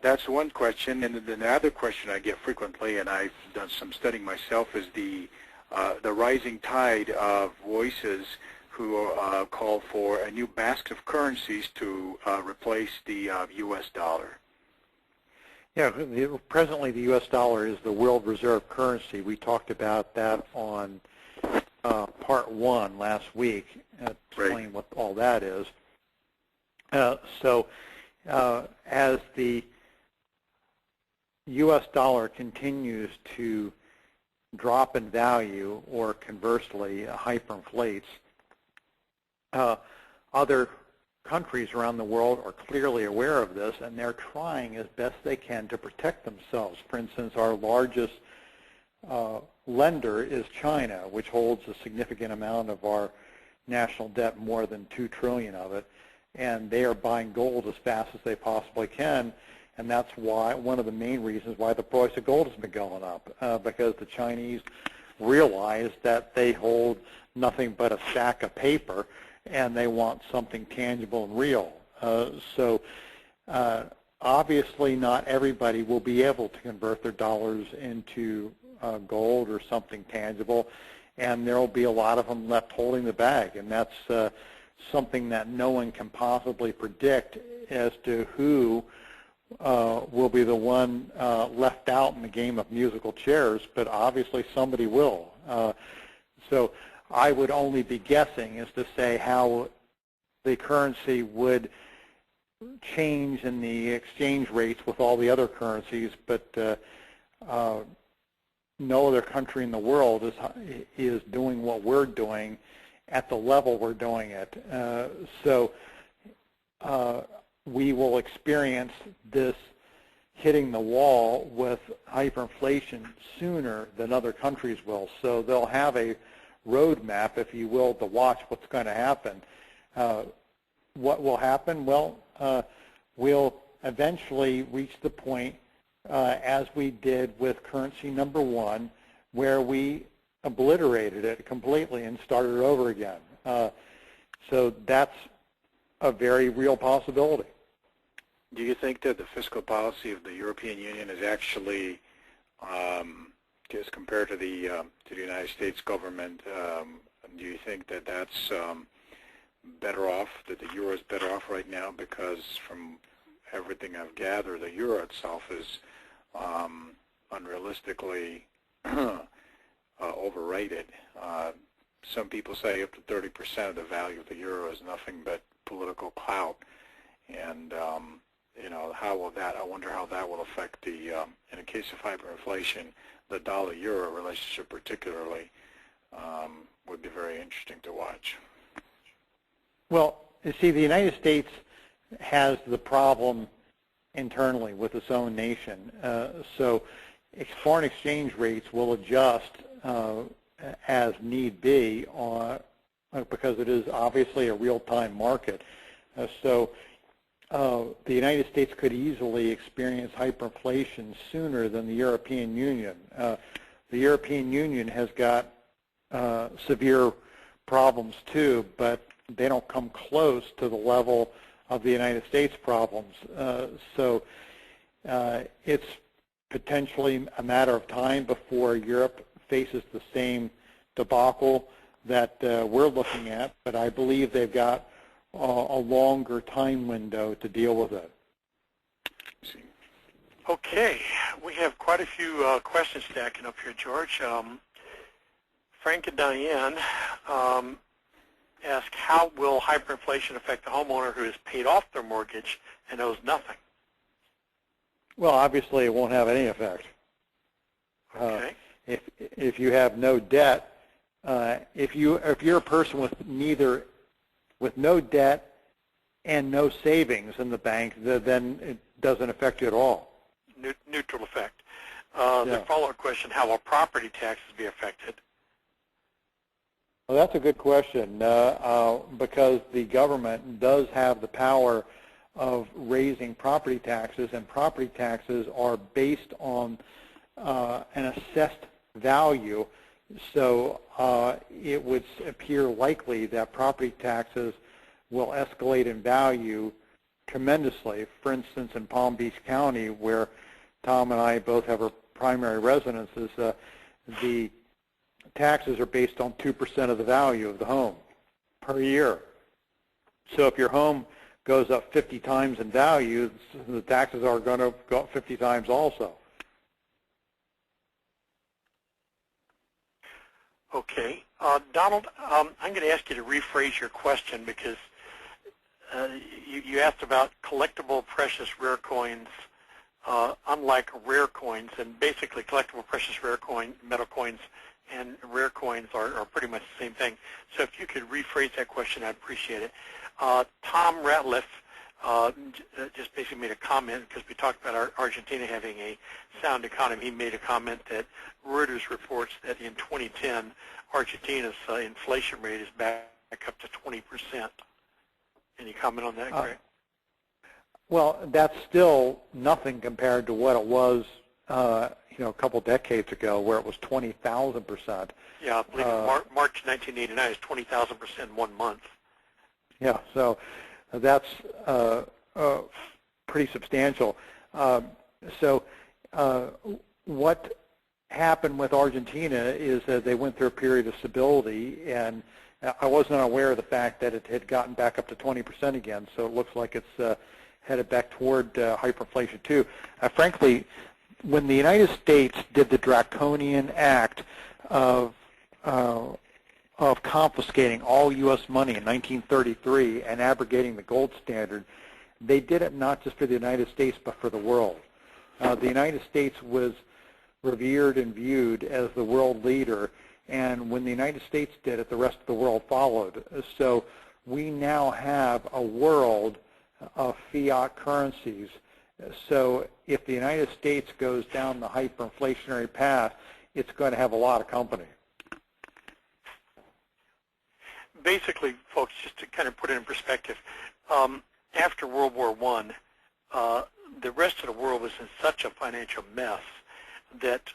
That's one question. And then the other question I get frequently, and I've done some studying myself, is the rising tide of voices who call for a new basket of currencies to replace the U.S. dollar.
Yeah, presently the U.S. dollar is the world reserve currency. We talked about that on part 1 last week, explaining what all that is. So as the U.S. dollar continues to drop in value, or conversely hyperinflates, other countries around the world are clearly aware of this, and they're trying as best they can to protect themselves. For instance, our largest lender is China, which holds a significant amount of our national debt, more than $2 trillion of it, and they are buying gold as fast as they possibly can, and that's why one of the main reasons why the price of gold has been going up, because the Chinese realize that they hold nothing but a stack of paper, and they want something tangible and real. So obviously not everybody will be able to convert their dollars into gold or something tangible, and there will be a lot of them left holding the bag, and that's something that no one can possibly predict as to who will be the one left out in the game of musical chairs, but obviously somebody will. So I would only be guessing as to say how the currency would change in the exchange rates with all the other currencies, but no other country in the world is doing what we're doing at the level we're doing it. So we will experience this hitting the wall with hyperinflation sooner than other countries will. So they'll have a roadmap, if you will, to watch what's going to happen. What will happen? Well, we'll eventually reach the point, as we did with currency number 1, where we obliterated it completely and started over again. So that's a very real possibility.
Do you think that the fiscal policy of the European Union is actually, as compared to the United States government, do you think that that's better off, that the euro is better off right now? Because from everything I've gathered, the euro itself is unrealistically overrated. Some people say up to 30% of the value of the euro is nothing but political clout, and how will that? I wonder how that will affect the, in a case of hyperinflation, the dollar-euro relationship particularly would be very interesting to watch.
Well, you see, the United States has the problem internally with its own nation. So foreign exchange rates will adjust as need be because it is obviously a real-time market. So the United States could easily experience hyperinflation sooner than the European Union. The European Union has got severe problems too, but they don't come close to the level of the United States problems. So it's potentially a matter of time before Europe faces the same debacle that we're looking at, but I believe they've got a longer time window to deal with it.
Okay, we have quite a few questions stacking up here, George. Frank and Diane ask, how will hyperinflation affect the homeowner who has paid off their mortgage and owes nothing?
Well, obviously it won't have any effect.
Okay.
If you have no debt, if you're a person with no debt and no savings in the bank, then it doesn't affect you at all.
Neutral effect.
Yeah.
The follow-up question, how will property taxes be affected?
Well, that's a good question because the government does have the power of raising property taxes, and property taxes are based on an assessed value. So it would appear likely that property taxes will escalate in value tremendously. For instance, in Palm Beach County, where Tom and I both have our primary residences, the taxes are based on 2% of the value of the home per year. So if your home goes up 50 times in value, the taxes are going to go up 50 times also.
Okay. Donald, I'm going to ask you to rephrase your question because you asked about collectible precious rare coins, unlike rare coins, and basically collectible precious rare coin, metal coins, and rare coins are pretty much the same thing. So if you could rephrase that question, I'd appreciate it. Tom Ratliff just basically made a comment because we talked about Argentina having a sound economy. He made a comment that Reuters reports that in 2010, Argentina's inflation rate is back up to 20%. Any comment on that, Greg?
Well, that's still nothing compared to what it was, a couple decades ago, where it was 20,000%.
Yeah, I believe March 1989 is 20,000% in 1 month.
Yeah, so that's pretty substantial. So what happened with Argentina is that they went through a period of stability, and I wasn't aware of the fact that it had gotten back up to 20% again, so it looks like it's headed back toward hyperinflation too. Frankly, when the United States did the draconian act of confiscating all U.S. money in 1933 and abrogating the gold standard, they did it not just for the United States but for the world. The United States was revered and viewed as the world leader, and when the United States did it, the rest of the world followed. So we now have a world of fiat currencies. So if the United States goes down the hyperinflationary path, it's going to have a lot of company.
Basically, folks, just to kind of put it in perspective, after World War I, the rest of the world was in such a financial mess that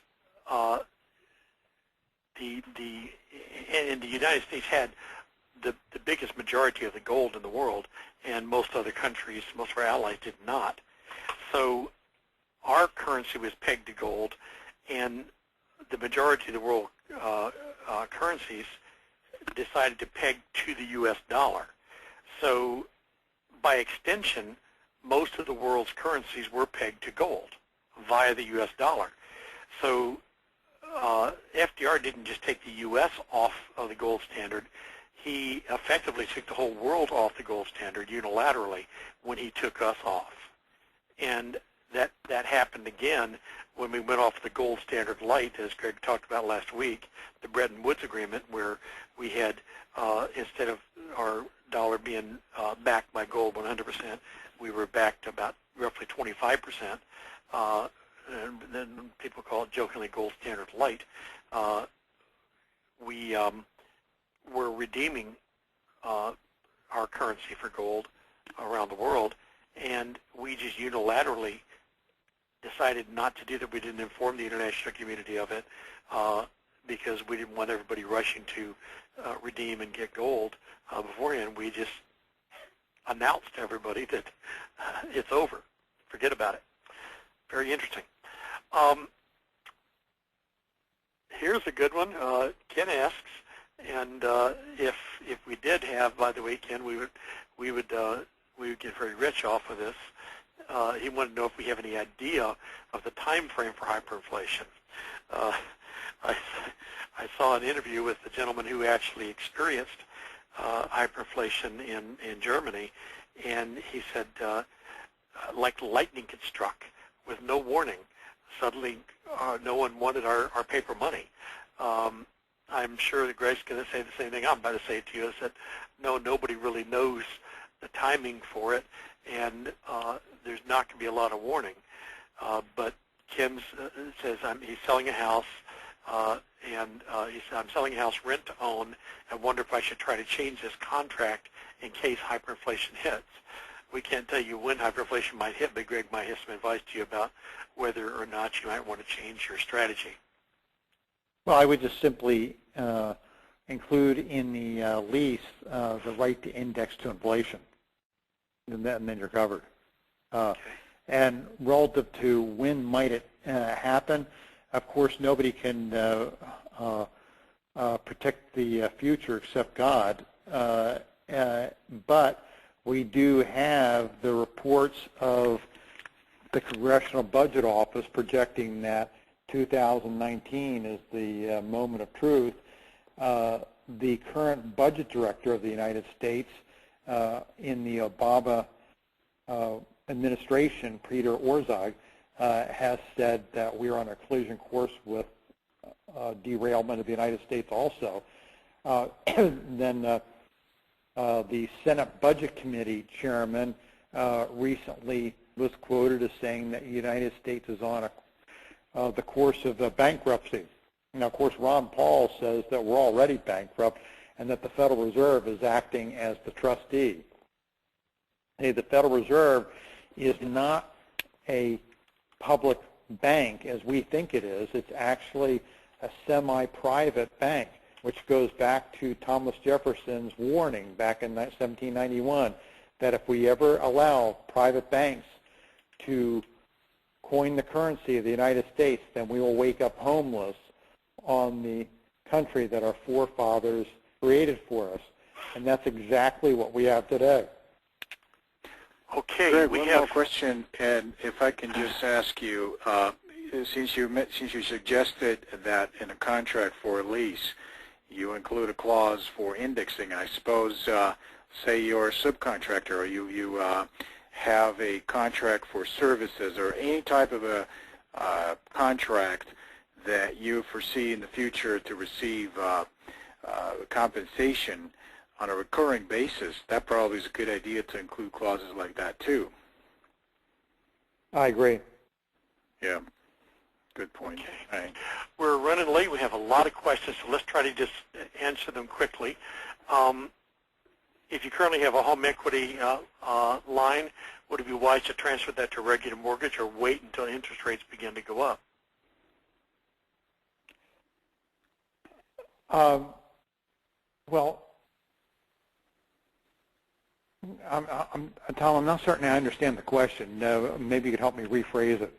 the United States had the biggest majority of the gold in the world, and most other countries, most of our allies did not. So our currency was pegged to gold, and the majority of the world currencies decided to peg to the U.S. dollar. So by extension, most of the world's currencies were pegged to gold via the U.S. dollar. So FDR didn't just take the U.S. off of the gold standard. He effectively took the whole world off the gold standard unilaterally when he took us off. And that happened again when we went off the gold standard light, as Greg talked about last week, the Bretton Woods Agreement, where we had, instead of dollar being backed by gold 100%. We were backed about roughly 25%. And then people call it jokingly gold standard light. We were redeeming our currency for gold around the world, and we just unilaterally decided not to do that. We didn't inform the international community of it because we didn't want everybody rushing to redeem and get gold beforehand. We just announced to everybody that it's over. Forget about it. Very interesting. Here's a good one. Ken asks, and if we did have, by the way, Ken, we would get very rich off of this. He wanted to know if we have any idea of the time frame for hyperinflation. I saw an interview with the gentleman who actually experienced hyperinflation in Germany, and he said, like lightning gets struck with no warning. Suddenly, no one wanted our paper money. I'm sure that Greg's going to say the same thing I'm about to say to you, is that no, nobody really knows the timing for it, and there's not going to be a lot of warning. But Kim says he's selling a house, and he said, I'm selling a house rent to own, and wonder if I should try to change this contract in case hyperinflation hits. We can't tell you when hyperinflation might hit, but Greg might have some advice to you about whether or not you might want to change your strategy.
Well, I would just simply include in the lease the right to index to inflation, and then you're covered.
Okay.
And relative to when might it happen, of course, nobody can protect the future except God, but we do have the reports of the Congressional Budget Office projecting that 2019 is the moment of truth. The current budget director of the United States in the Obama administration, Peter Orszag, has said that we're on a collision course with derailment of the United States also. Then the Senate Budget Committee chairman recently was quoted as saying that the United States is on the course of bankruptcy. Now, of course, Ron Paul says that we're already bankrupt and that the Federal Reserve is acting as the trustee. Hey, the Federal Reserve is not a public bank as we think it is. It's actually a semi-private bank, which goes back to Thomas Jefferson's warning back in 1791 that if we ever allow private banks to coin the currency of the United States, then we will wake up homeless on the country that our forefathers created for us. And that's exactly what we have today.
Okay,
Greg, one more question, and if I can just ask you, since you suggested that in a contract for a lease, you include a clause for indexing. I suppose, say you're a subcontractor, or you have a contract for services, or any type of a contract that you foresee in the future to receive compensation on a recurring basis. That probably is a good idea to include clauses like that too.
I agree.
Yeah. Good point.
Okay.
Right.
We're running late. We have a lot of questions, so let's try to just answer them quickly. If you currently have a home equity line, would it be wise to transfer that to a regular mortgage or wait until interest rates begin to go up?
Well, Tom, I'm not certain I understand the question. Maybe you could help me rephrase it.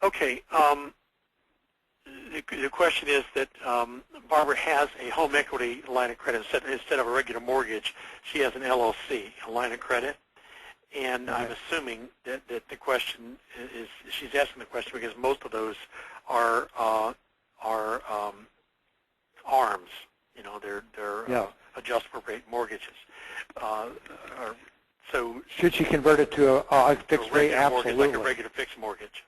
Okay. The question is that Barbara has a home equity line of credit. Instead of a regular mortgage, she has an LLC, a line of credit. And
Right.
I'm assuming that the question is, she's asking the question because most of those are ARMs. You know, they're
Yeah.
adjustable rate mortgages. So
Should she convert it to a fixed rate? Absolutely.
Mortgage, like a regular fixed mortgage.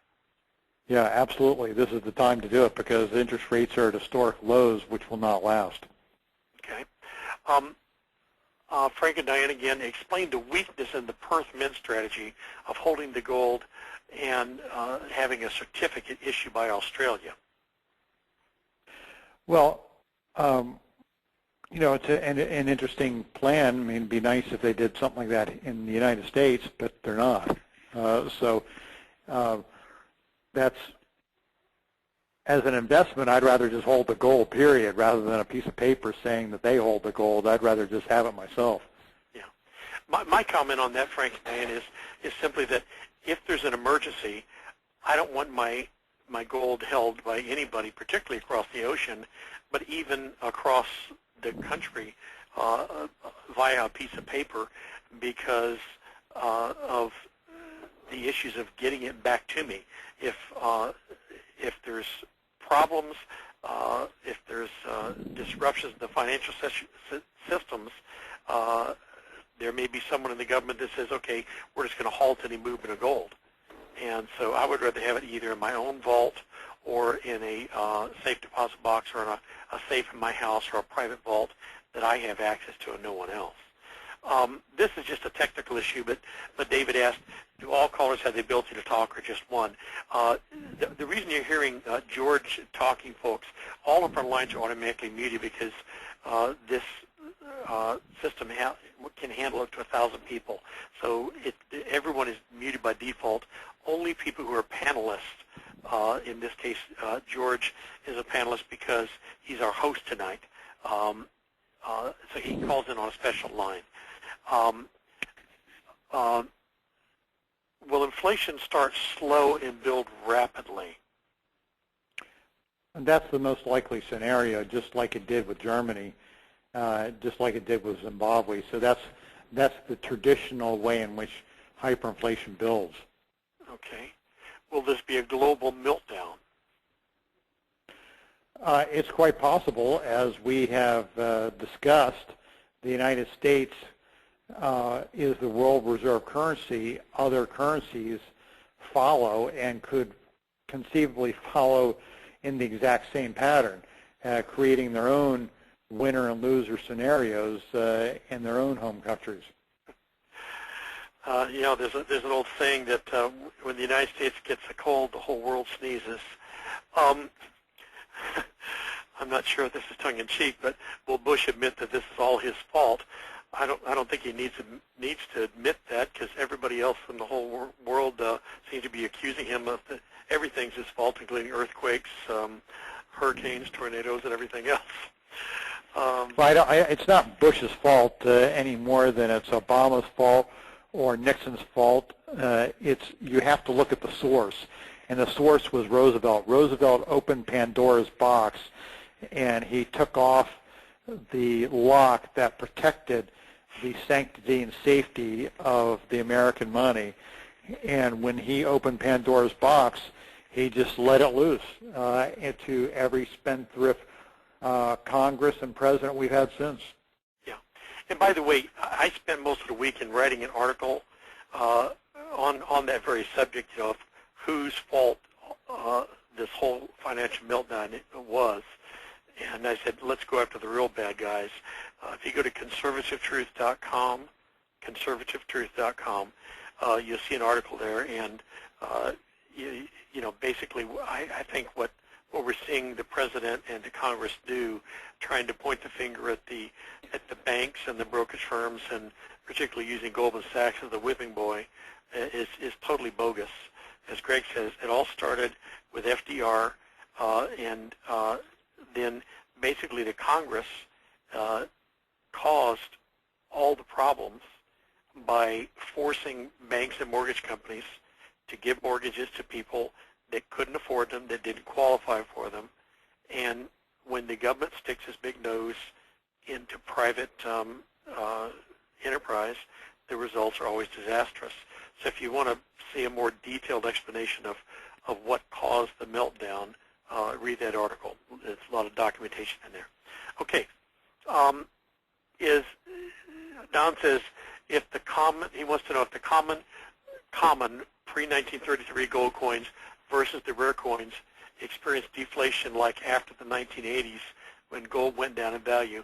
Yeah, absolutely. This is the time to do it because interest rates are at historic lows, which will not last.
Okay. Frank and Diane again, explain the weakness in the Perth Mint strategy of holding the gold and having a certificate issued by Australia.
Well, it's an interesting plan. I mean, it'd be nice if they did something like that in the United States, but they're not. That's, as an investment, I'd rather just hold the gold, period, rather than a piece of paper saying that they hold the gold. I'd rather just have it myself.
Yeah. My comment on that, Frank and Diane, is simply that if there's an emergency, I don't want my gold held by anybody, particularly across the ocean, but even across the country via a piece of paper, because of the issues of getting it back to me. If there's problems, if there's disruptions in the financial systems, there may be someone in the government that says, okay, we're just going to halt any movement of gold. And so I would rather have it either in my own vault or in a safe deposit box or in a safe in my house or a private vault that I have access to and no one else. This is just a technical issue, but David asked, do all callers have the ability to talk or just one? The reason you're hearing George talking, folks, all of our lines are automatically muted because this system can handle up to 1,000 people. So everyone is muted by default. Only people who are panelists, in this case, George is a panelist because he's our host tonight. So he calls in on a special line. Will inflation start slow and build rapidly?
And that's the most likely scenario, just like it did with Germany, just like it did with Zimbabwe. So that's the traditional way in which hyperinflation builds.
Okay. Will this be a global meltdown?
It's quite possible. As we have discussed, the United States is the world reserve currency. Other currencies follow and could conceivably follow in the exact same pattern, creating their own winner and loser scenarios in their own home countries.
There's an old saying that when the United States gets a cold, the whole world sneezes. I'm not sure if this is tongue-in-cheek, but will Bush admit that this is all his fault? I don't think he needs to admit that, because everybody else in the whole world seems to be accusing him of everything's his fault, including earthquakes, hurricanes, tornadoes, and everything else.
It's not Bush's fault any more than it's Obama's fault or Nixon's fault. You have to look at the source, and the source was Roosevelt. Roosevelt opened Pandora's box, and he took off the lock that protected the sanctity and safety of the American money. And when he opened Pandora's box, he just let it loose into every spendthrift Congress and president we've had since.
Yeah. And by the way, I spent most of the week in writing an article on that very subject of whose fault this whole financial meltdown was. And I said, let's go after the real bad guys. If you go to conservativetruth.com, you'll see an article there. And, basically, I think what we're seeing the president and the Congress do, trying to point the finger at the banks and the brokerage firms, and particularly using Goldman Sachs as the whipping boy, is totally bogus. As Greg says, it all started with FDR, and then basically the Congress caused all the problems by forcing banks and mortgage companies to give mortgages to people that couldn't afford them, that didn't qualify for them. And when the government sticks its big nose into private enterprise, the results are always disastrous. So if you want to see a more detailed explanation of what caused the meltdown, read that article. There's a lot of documentation in there. Okay. Don says, he wants to know if the common pre-1933 gold coins versus the rare coins experienced deflation like after the 1980s when gold went down in value.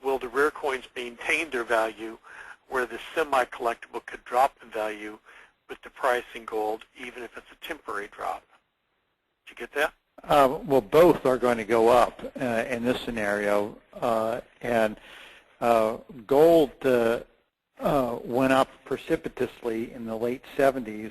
will the rare coins maintain their value where the semi-collectible could drop in value with the price in gold, even if it's a temporary drop? Did you get that?
Well, both are going to go up in this scenario, and gold went up precipitously in the late 70s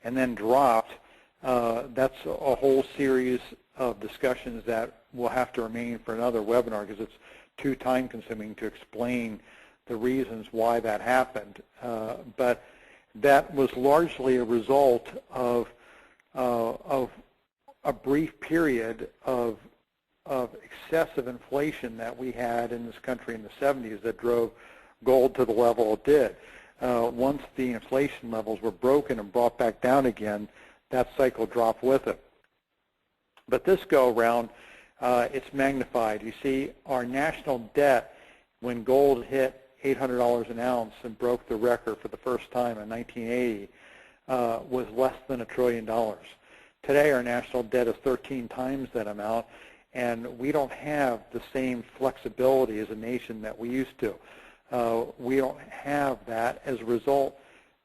and then dropped. That's a whole series of discussions that will have to remain for another webinar because it's too time-consuming to explain the reasons why that happened. But that was largely a result of a brief period of excessive inflation that we had in this country in the 70s that drove gold to the level it did. Once the inflation levels were broken and brought back down again, that cycle dropped with it. But this go-around, it's magnified. You see, our national debt, when gold hit $800 an ounce and broke the record for the first time in 1980, was less than $1 trillion. Today, our national debt is 13 times that amount, and we don't have the same flexibility as a nation that we used to. We don't have that. As a result,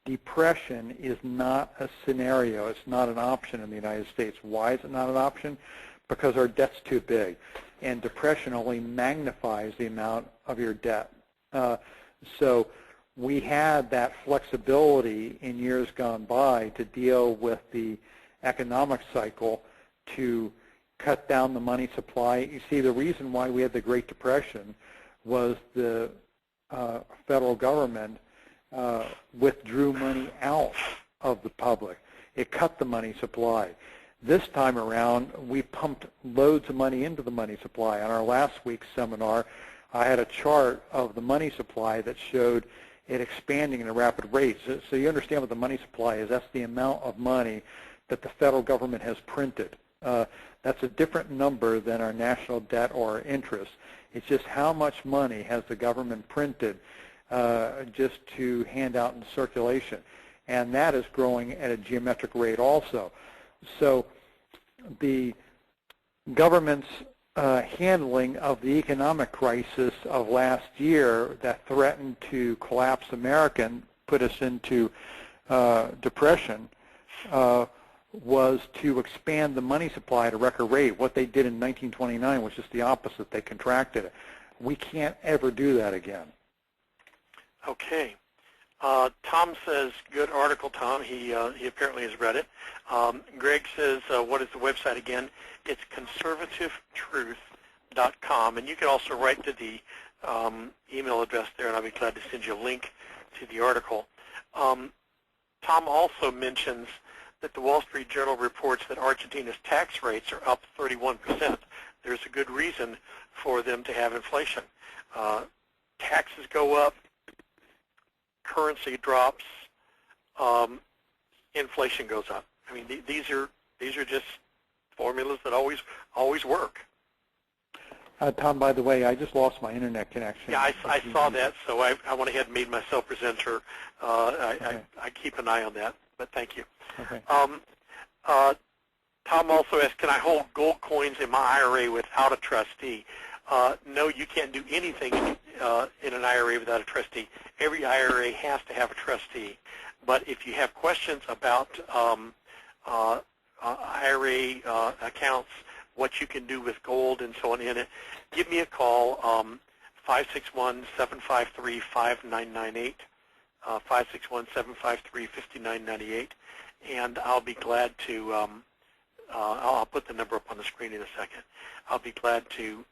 depression is not a scenario. It's not an option in the United States. Why is it not an option? Because our debt's too big, and depression only magnifies the amount of your debt. So we had that flexibility in years gone by to deal with the economic cycle to cut down the money supply. You see, the reason why we had the Great Depression was the federal government withdrew money out of the public. It cut the money supply. This time around, we pumped loads of money into the money supply. On our last week's seminar, I had a chart of the money supply that showed it expanding at a rapid rate. So you understand what the money supply is. That's the amount of money that the federal government has printed. That's a different number than our national debt or our interest. It's just how much money has the government printed just to hand out in circulation. And that is growing at a geometric rate also. So the government's handling of the economic crisis of last year that threatened to collapse America and put us into depression was to expand the money supply at a record rate. What they did in 1929 was just the opposite. They contracted it. We can't ever do that again. Okay.
Tom says, good article, Tom. He apparently has read it. Greg says, what is the website again? It's conservativetruth.com, and you can also write to the email address there, and I'll be glad to send you a link to the article. Tom also mentions that the Wall Street Journal reports that Argentina's tax rates are up 31%. There's a good reason for them to have inflation. Taxes go up, currency drops, inflation goes up. I mean, these are just formulas that always work.
Tom, by the way, I just lost my internet connection.
Yeah, I saw that, so I went ahead and made myself presenter.
Okay.
I keep an eye on that, but thank you.
Okay.
Tom also asked, can I hold gold coins in my IRA without a trustee? No, you can't do anything in an IRA without a trustee. Every IRA has to have a trustee. But if you have questions about IRA accounts, what you can do with gold and so on in it, give me a call, 561-753-5998, 561-753-5998, and I'll be glad to, I'll put the number up on the screen in a second. I'll be glad to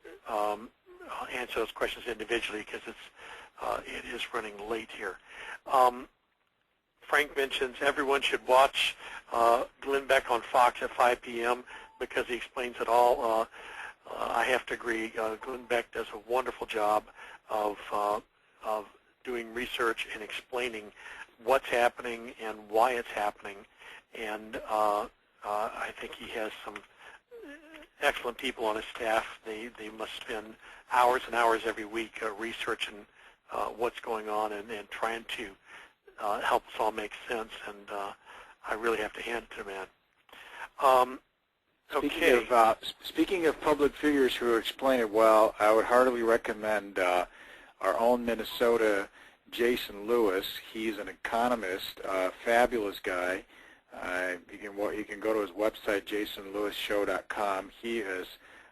answer those questions individually because it is running late here. Frank mentions everyone should watch Glenn Beck on Fox at 5 p.m. because he explains it all. I have to agree. Glenn Beck does a wonderful job of doing research and explaining what's happening and why it's happening. And I think he has some excellent people on his staff. They must spend hours and hours every week researching what's going on and trying to help us all make sense. And I really have to hand it to the man.
Speaking of public figures who explain it well, I would heartily recommend our own Minnesota Jason Lewis. He's an economist, fabulous guy. You can go to his website, jasonlewisshow.com. He is,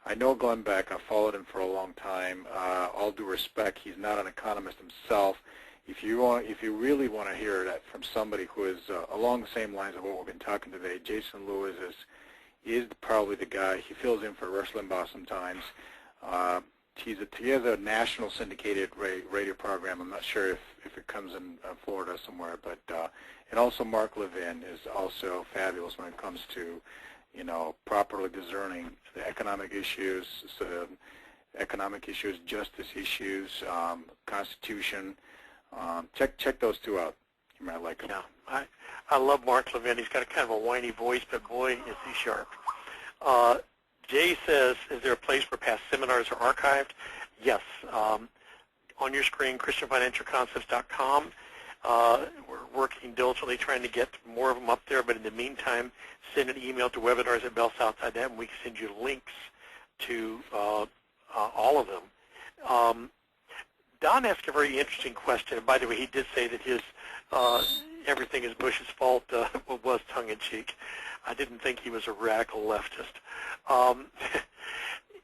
I know Glenn Beck. I've followed him for a long time. All due respect, he's not an economist himself. If you really want to hear that from somebody who is along the same lines of what we've been talking today, Jason Lewis is probably the guy. He fills in for Rush Limbaugh sometimes. He has a national syndicated radio program. I'm not sure if it comes in Florida somewhere, but and also Mark Levin is also fabulous when it comes to, properly discerning the economic issues, justice issues, Constitution. Check those two out. You might like them.
Yeah, I love Mark Levin. He's got a kind of a whiny voice, but boy, is he sharp. Jay says, is there a place where past seminars are archived? Yes. On your screen, ChristianFinancialConcepts.com. We're working diligently trying to get more of them up there, but in the meantime, send an email to webinars@bellsouth.net, and we can send you links to all of them. Don asked a very interesting question, and by the way, he did say that his everything is Bush's fault was tongue-in-cheek. I didn't think he was a radical leftist.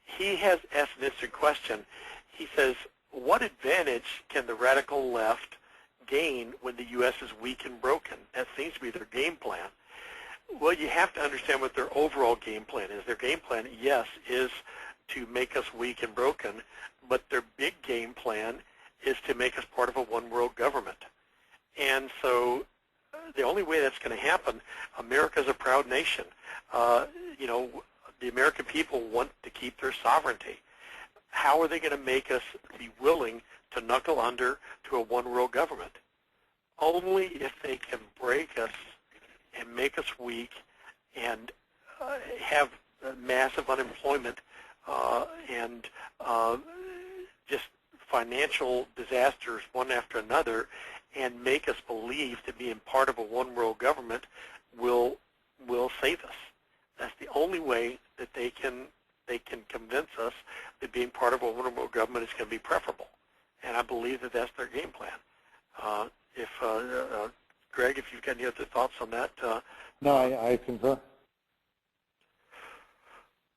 He has asked an interesting question. He says, what advantage can the radical left gain when the U.S. is weak and broken? That seems to be their game plan. Well, you have to understand what their overall game plan is. Their game plan, yes, is to make us weak and broken, but their big game plan is to make us part of a one-world government. And so the only way that's going to happen, America's a proud nation. The American people want to keep their sovereignty. How are they going to make us be willing to knuckle under to a one-world government? Only if they can break us and make us weak and have massive unemployment and just financial disasters one after another, and make us believe that being part of a one-world government will save us. That's the only way that they can convince us that being part of a one-world government is going to be preferable. And I believe that that's their game plan. Greg, if you've got any other thoughts on that.
No, I concur.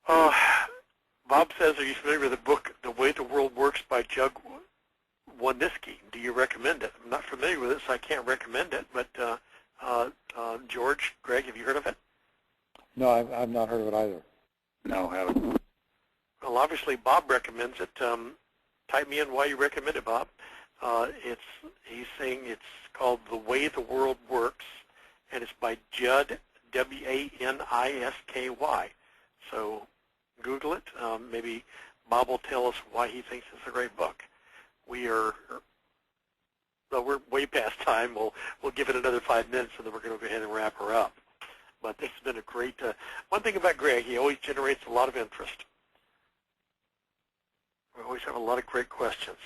Bob says, are you familiar with the book, The Way the World Works by Jug Woniski? Do you recommend it? I'm not familiar with it, so I can't recommend it. But George, Greg, have you heard of it?
No, I've not heard of it either.
No, haven't.
Well, obviously, Bob recommends it. Type me in why you recommend it, Bob. He's saying it's called The Way the World Works, and it's by Judd, W-A-N-I-S-K-Y. So Google it. Maybe Bob will tell us why he thinks it's a great book. We're way past time. We'll give it another 5 minutes, and then we're going to go ahead and wrap her up. But this has been a great, one thing about Greg, he always generates a lot of interest. We always have a lot of great questions.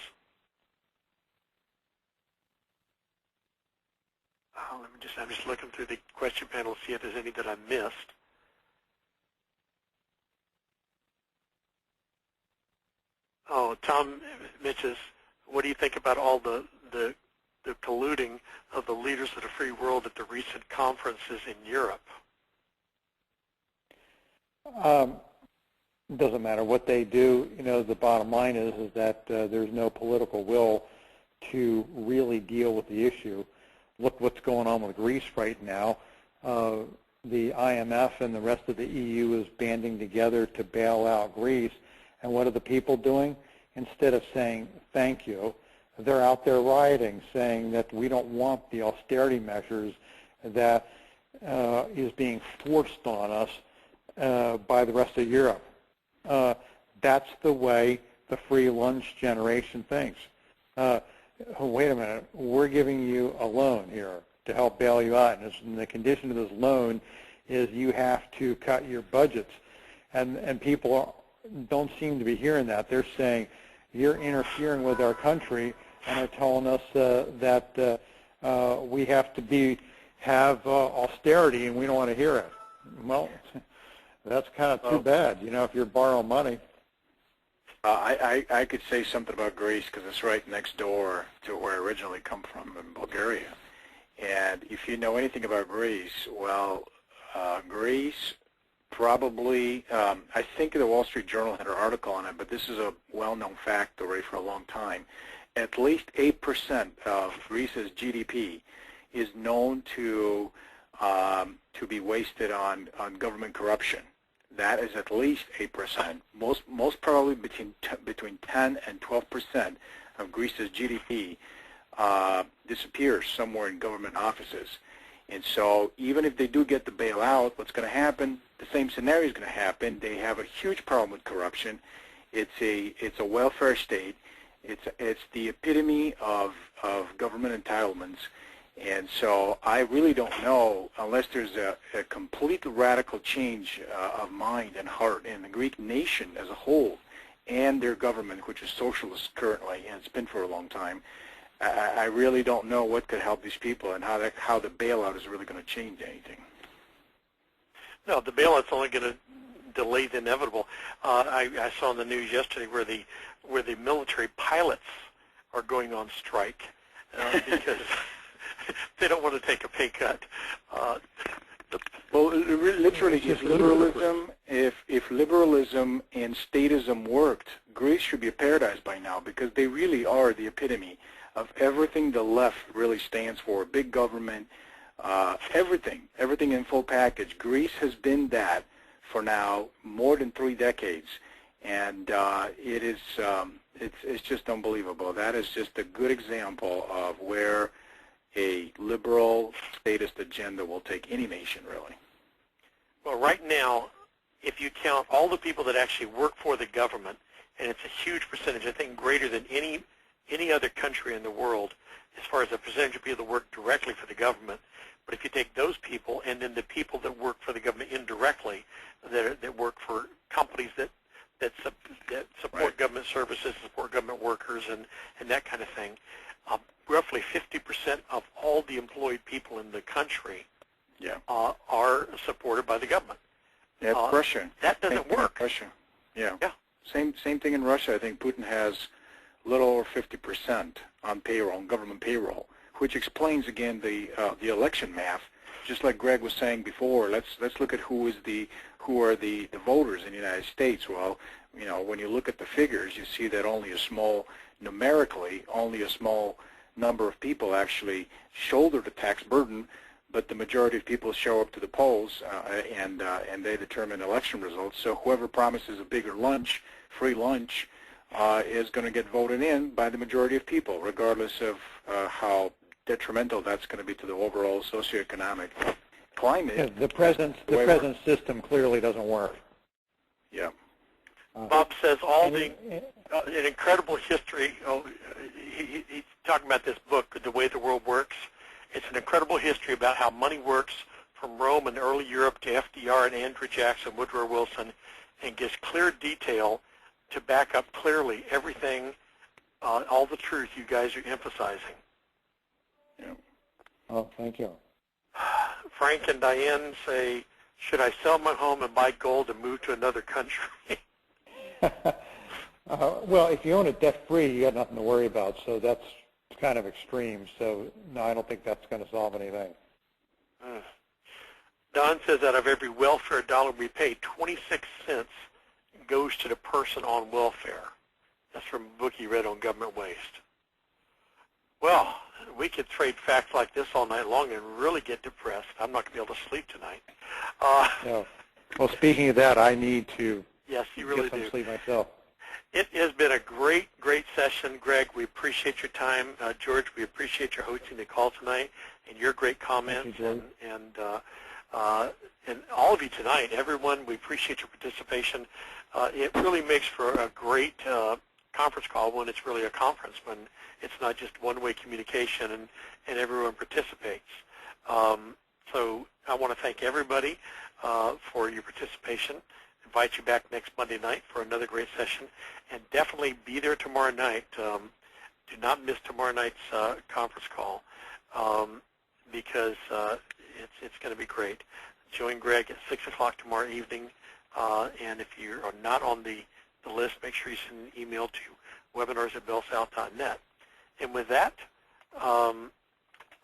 I'm just looking through the question panel to see if there's any that I missed. Oh, Tom mentions, what do you think about all the colluding of the leaders of the free world at the recent conferences in Europe?
It doesn't matter what they do. The bottom line is that there's no political will to really deal with the issue. Look what's going on with Greece right now. The IMF and the rest of the EU is banding together to bail out Greece. And what are the people doing? Instead of saying thank you, they're out there rioting, saying that we don't want the austerity measures that is being forced on us by the rest of Europe. That's the way the free lunch generation thinks. Wait a minute, we're giving you a loan here to help bail you out, and the condition of this loan is you have to cut your budgets. And people don't seem to be hearing that. They're saying, you're interfering with our country and are telling us that we have to have austerity, and we don't want to hear it. Well, that's kind of too bad, if you're borrowing money.
I could say something about Greece because it's right next door to where I originally come from in Bulgaria. And if you know anything about Greece, well, Greece probably, I think the Wall Street Journal had an article on it, but this is a well-known fact already for a long time. At least 8% of Greece's GDP is known to be wasted on government corruption. That is at least 8%. Most probably between 10 and 12% of Greece's GDP disappears somewhere in government offices. And so even if they do get the bailout, what's going to happen? The same scenario is going to happen. They have a huge problem with corruption. It's a welfare state. It's the epitome of government entitlements. And so I really don't know, unless there's a complete radical change of mind and heart in the Greek nation as a whole and their government, which is socialist currently, and it's been for a long time. I really don't know what could help these people and how the bailout is really going to change anything.
No, the bailout's only going to delay the inevitable. I saw in the news yesterday where the military pilots are going on strike because they don't want to take a pay cut.
Well, literally, if liberalism and statism worked, Greece should be a paradise by now because they really are the epitome of everything the left really stands for. Big government, everything in full package. Greece has been that for now more than 3 decades, and it's just unbelievable. That is just a good example of where a liberal statist agenda will take any nation, really.
Well, right now, if you count all the people that actually work for the government, and it's a huge percentage, I think greater than any other country in the world as far as the percentage of people that work directly for the government. But if you take those people and then the people that work for the government indirectly, that work for companies that support
right.
government services, support government workers, and that kind of thing, roughly 50% of all the employed people in the country are supported by the government.
Yeah, Russia.
That doesn't work.
Russia. Yeah.
Yeah.
Same thing in Russia. I think Putin has a little over 50% on payroll, on government payroll, which explains again the election math. Just like Greg was saying before, let's look at who are the voters in the United States. Well, you know, when you look at the figures, you see that numerically, only a small number of people actually shoulder the tax burden, but the majority of people show up to the polls and they determine election results. So whoever promises a bigger lunch, free lunch, is going to get voted in by the majority of people, regardless of how detrimental that's going to be to the overall socioeconomic climate.
Yeah, the present system clearly doesn't work.
Yeah.
Bob says an incredible history. He's talking about this book, The Way the World Works. It's an incredible history about how money works from Rome and early Europe to FDR and Andrew Jackson, Woodrow Wilson, and gives clear detail to back up clearly everything, all the truth you guys are emphasizing.
Yeah.
Oh, thank you.
Frank and Diane say, should I sell my home and buy gold and move to another country?
Well, if you own it debt-free, you got nothing to worry about, so that's kind of extreme. So, no, I don't think that's going to solve anything.
Don says out of every welfare dollar we pay, 26 cents goes to the person on welfare. That's from a book he read on government waste. Well, we could trade facts like this all night long and really get depressed. I'm not going to be able to sleep tonight.
Yeah. Well, speaking of that, I need to
yes, you really
get some
do.
sleep myself.
It has been a great, great session, Greg. We appreciate your time. George, we appreciate your hosting the call tonight and your great comments.
Thank you,
And all of you tonight, everyone, we appreciate your participation. It really makes for a great conference call when it's really a conference, when it's not just one-way communication and everyone participates. So I want to thank everybody for your participation. Invite you back next Monday night for another great session, and definitely be there tomorrow night. Do not miss tomorrow night's conference call because it's going to be great. Join Greg at 6 o'clock tomorrow evening, and if you are not on the the list, make sure you send an email to webinars@bellsouth.net. And with that, I'm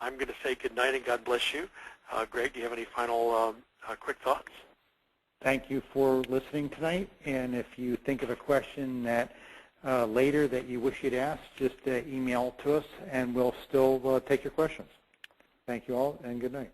going to say good night and God bless you. Greg, do you have any final quick thoughts?
Thank you for listening tonight, and if you think of a question that later that you wish you'd ask, just email to us, and we'll still take your questions. Thank you all, and good night.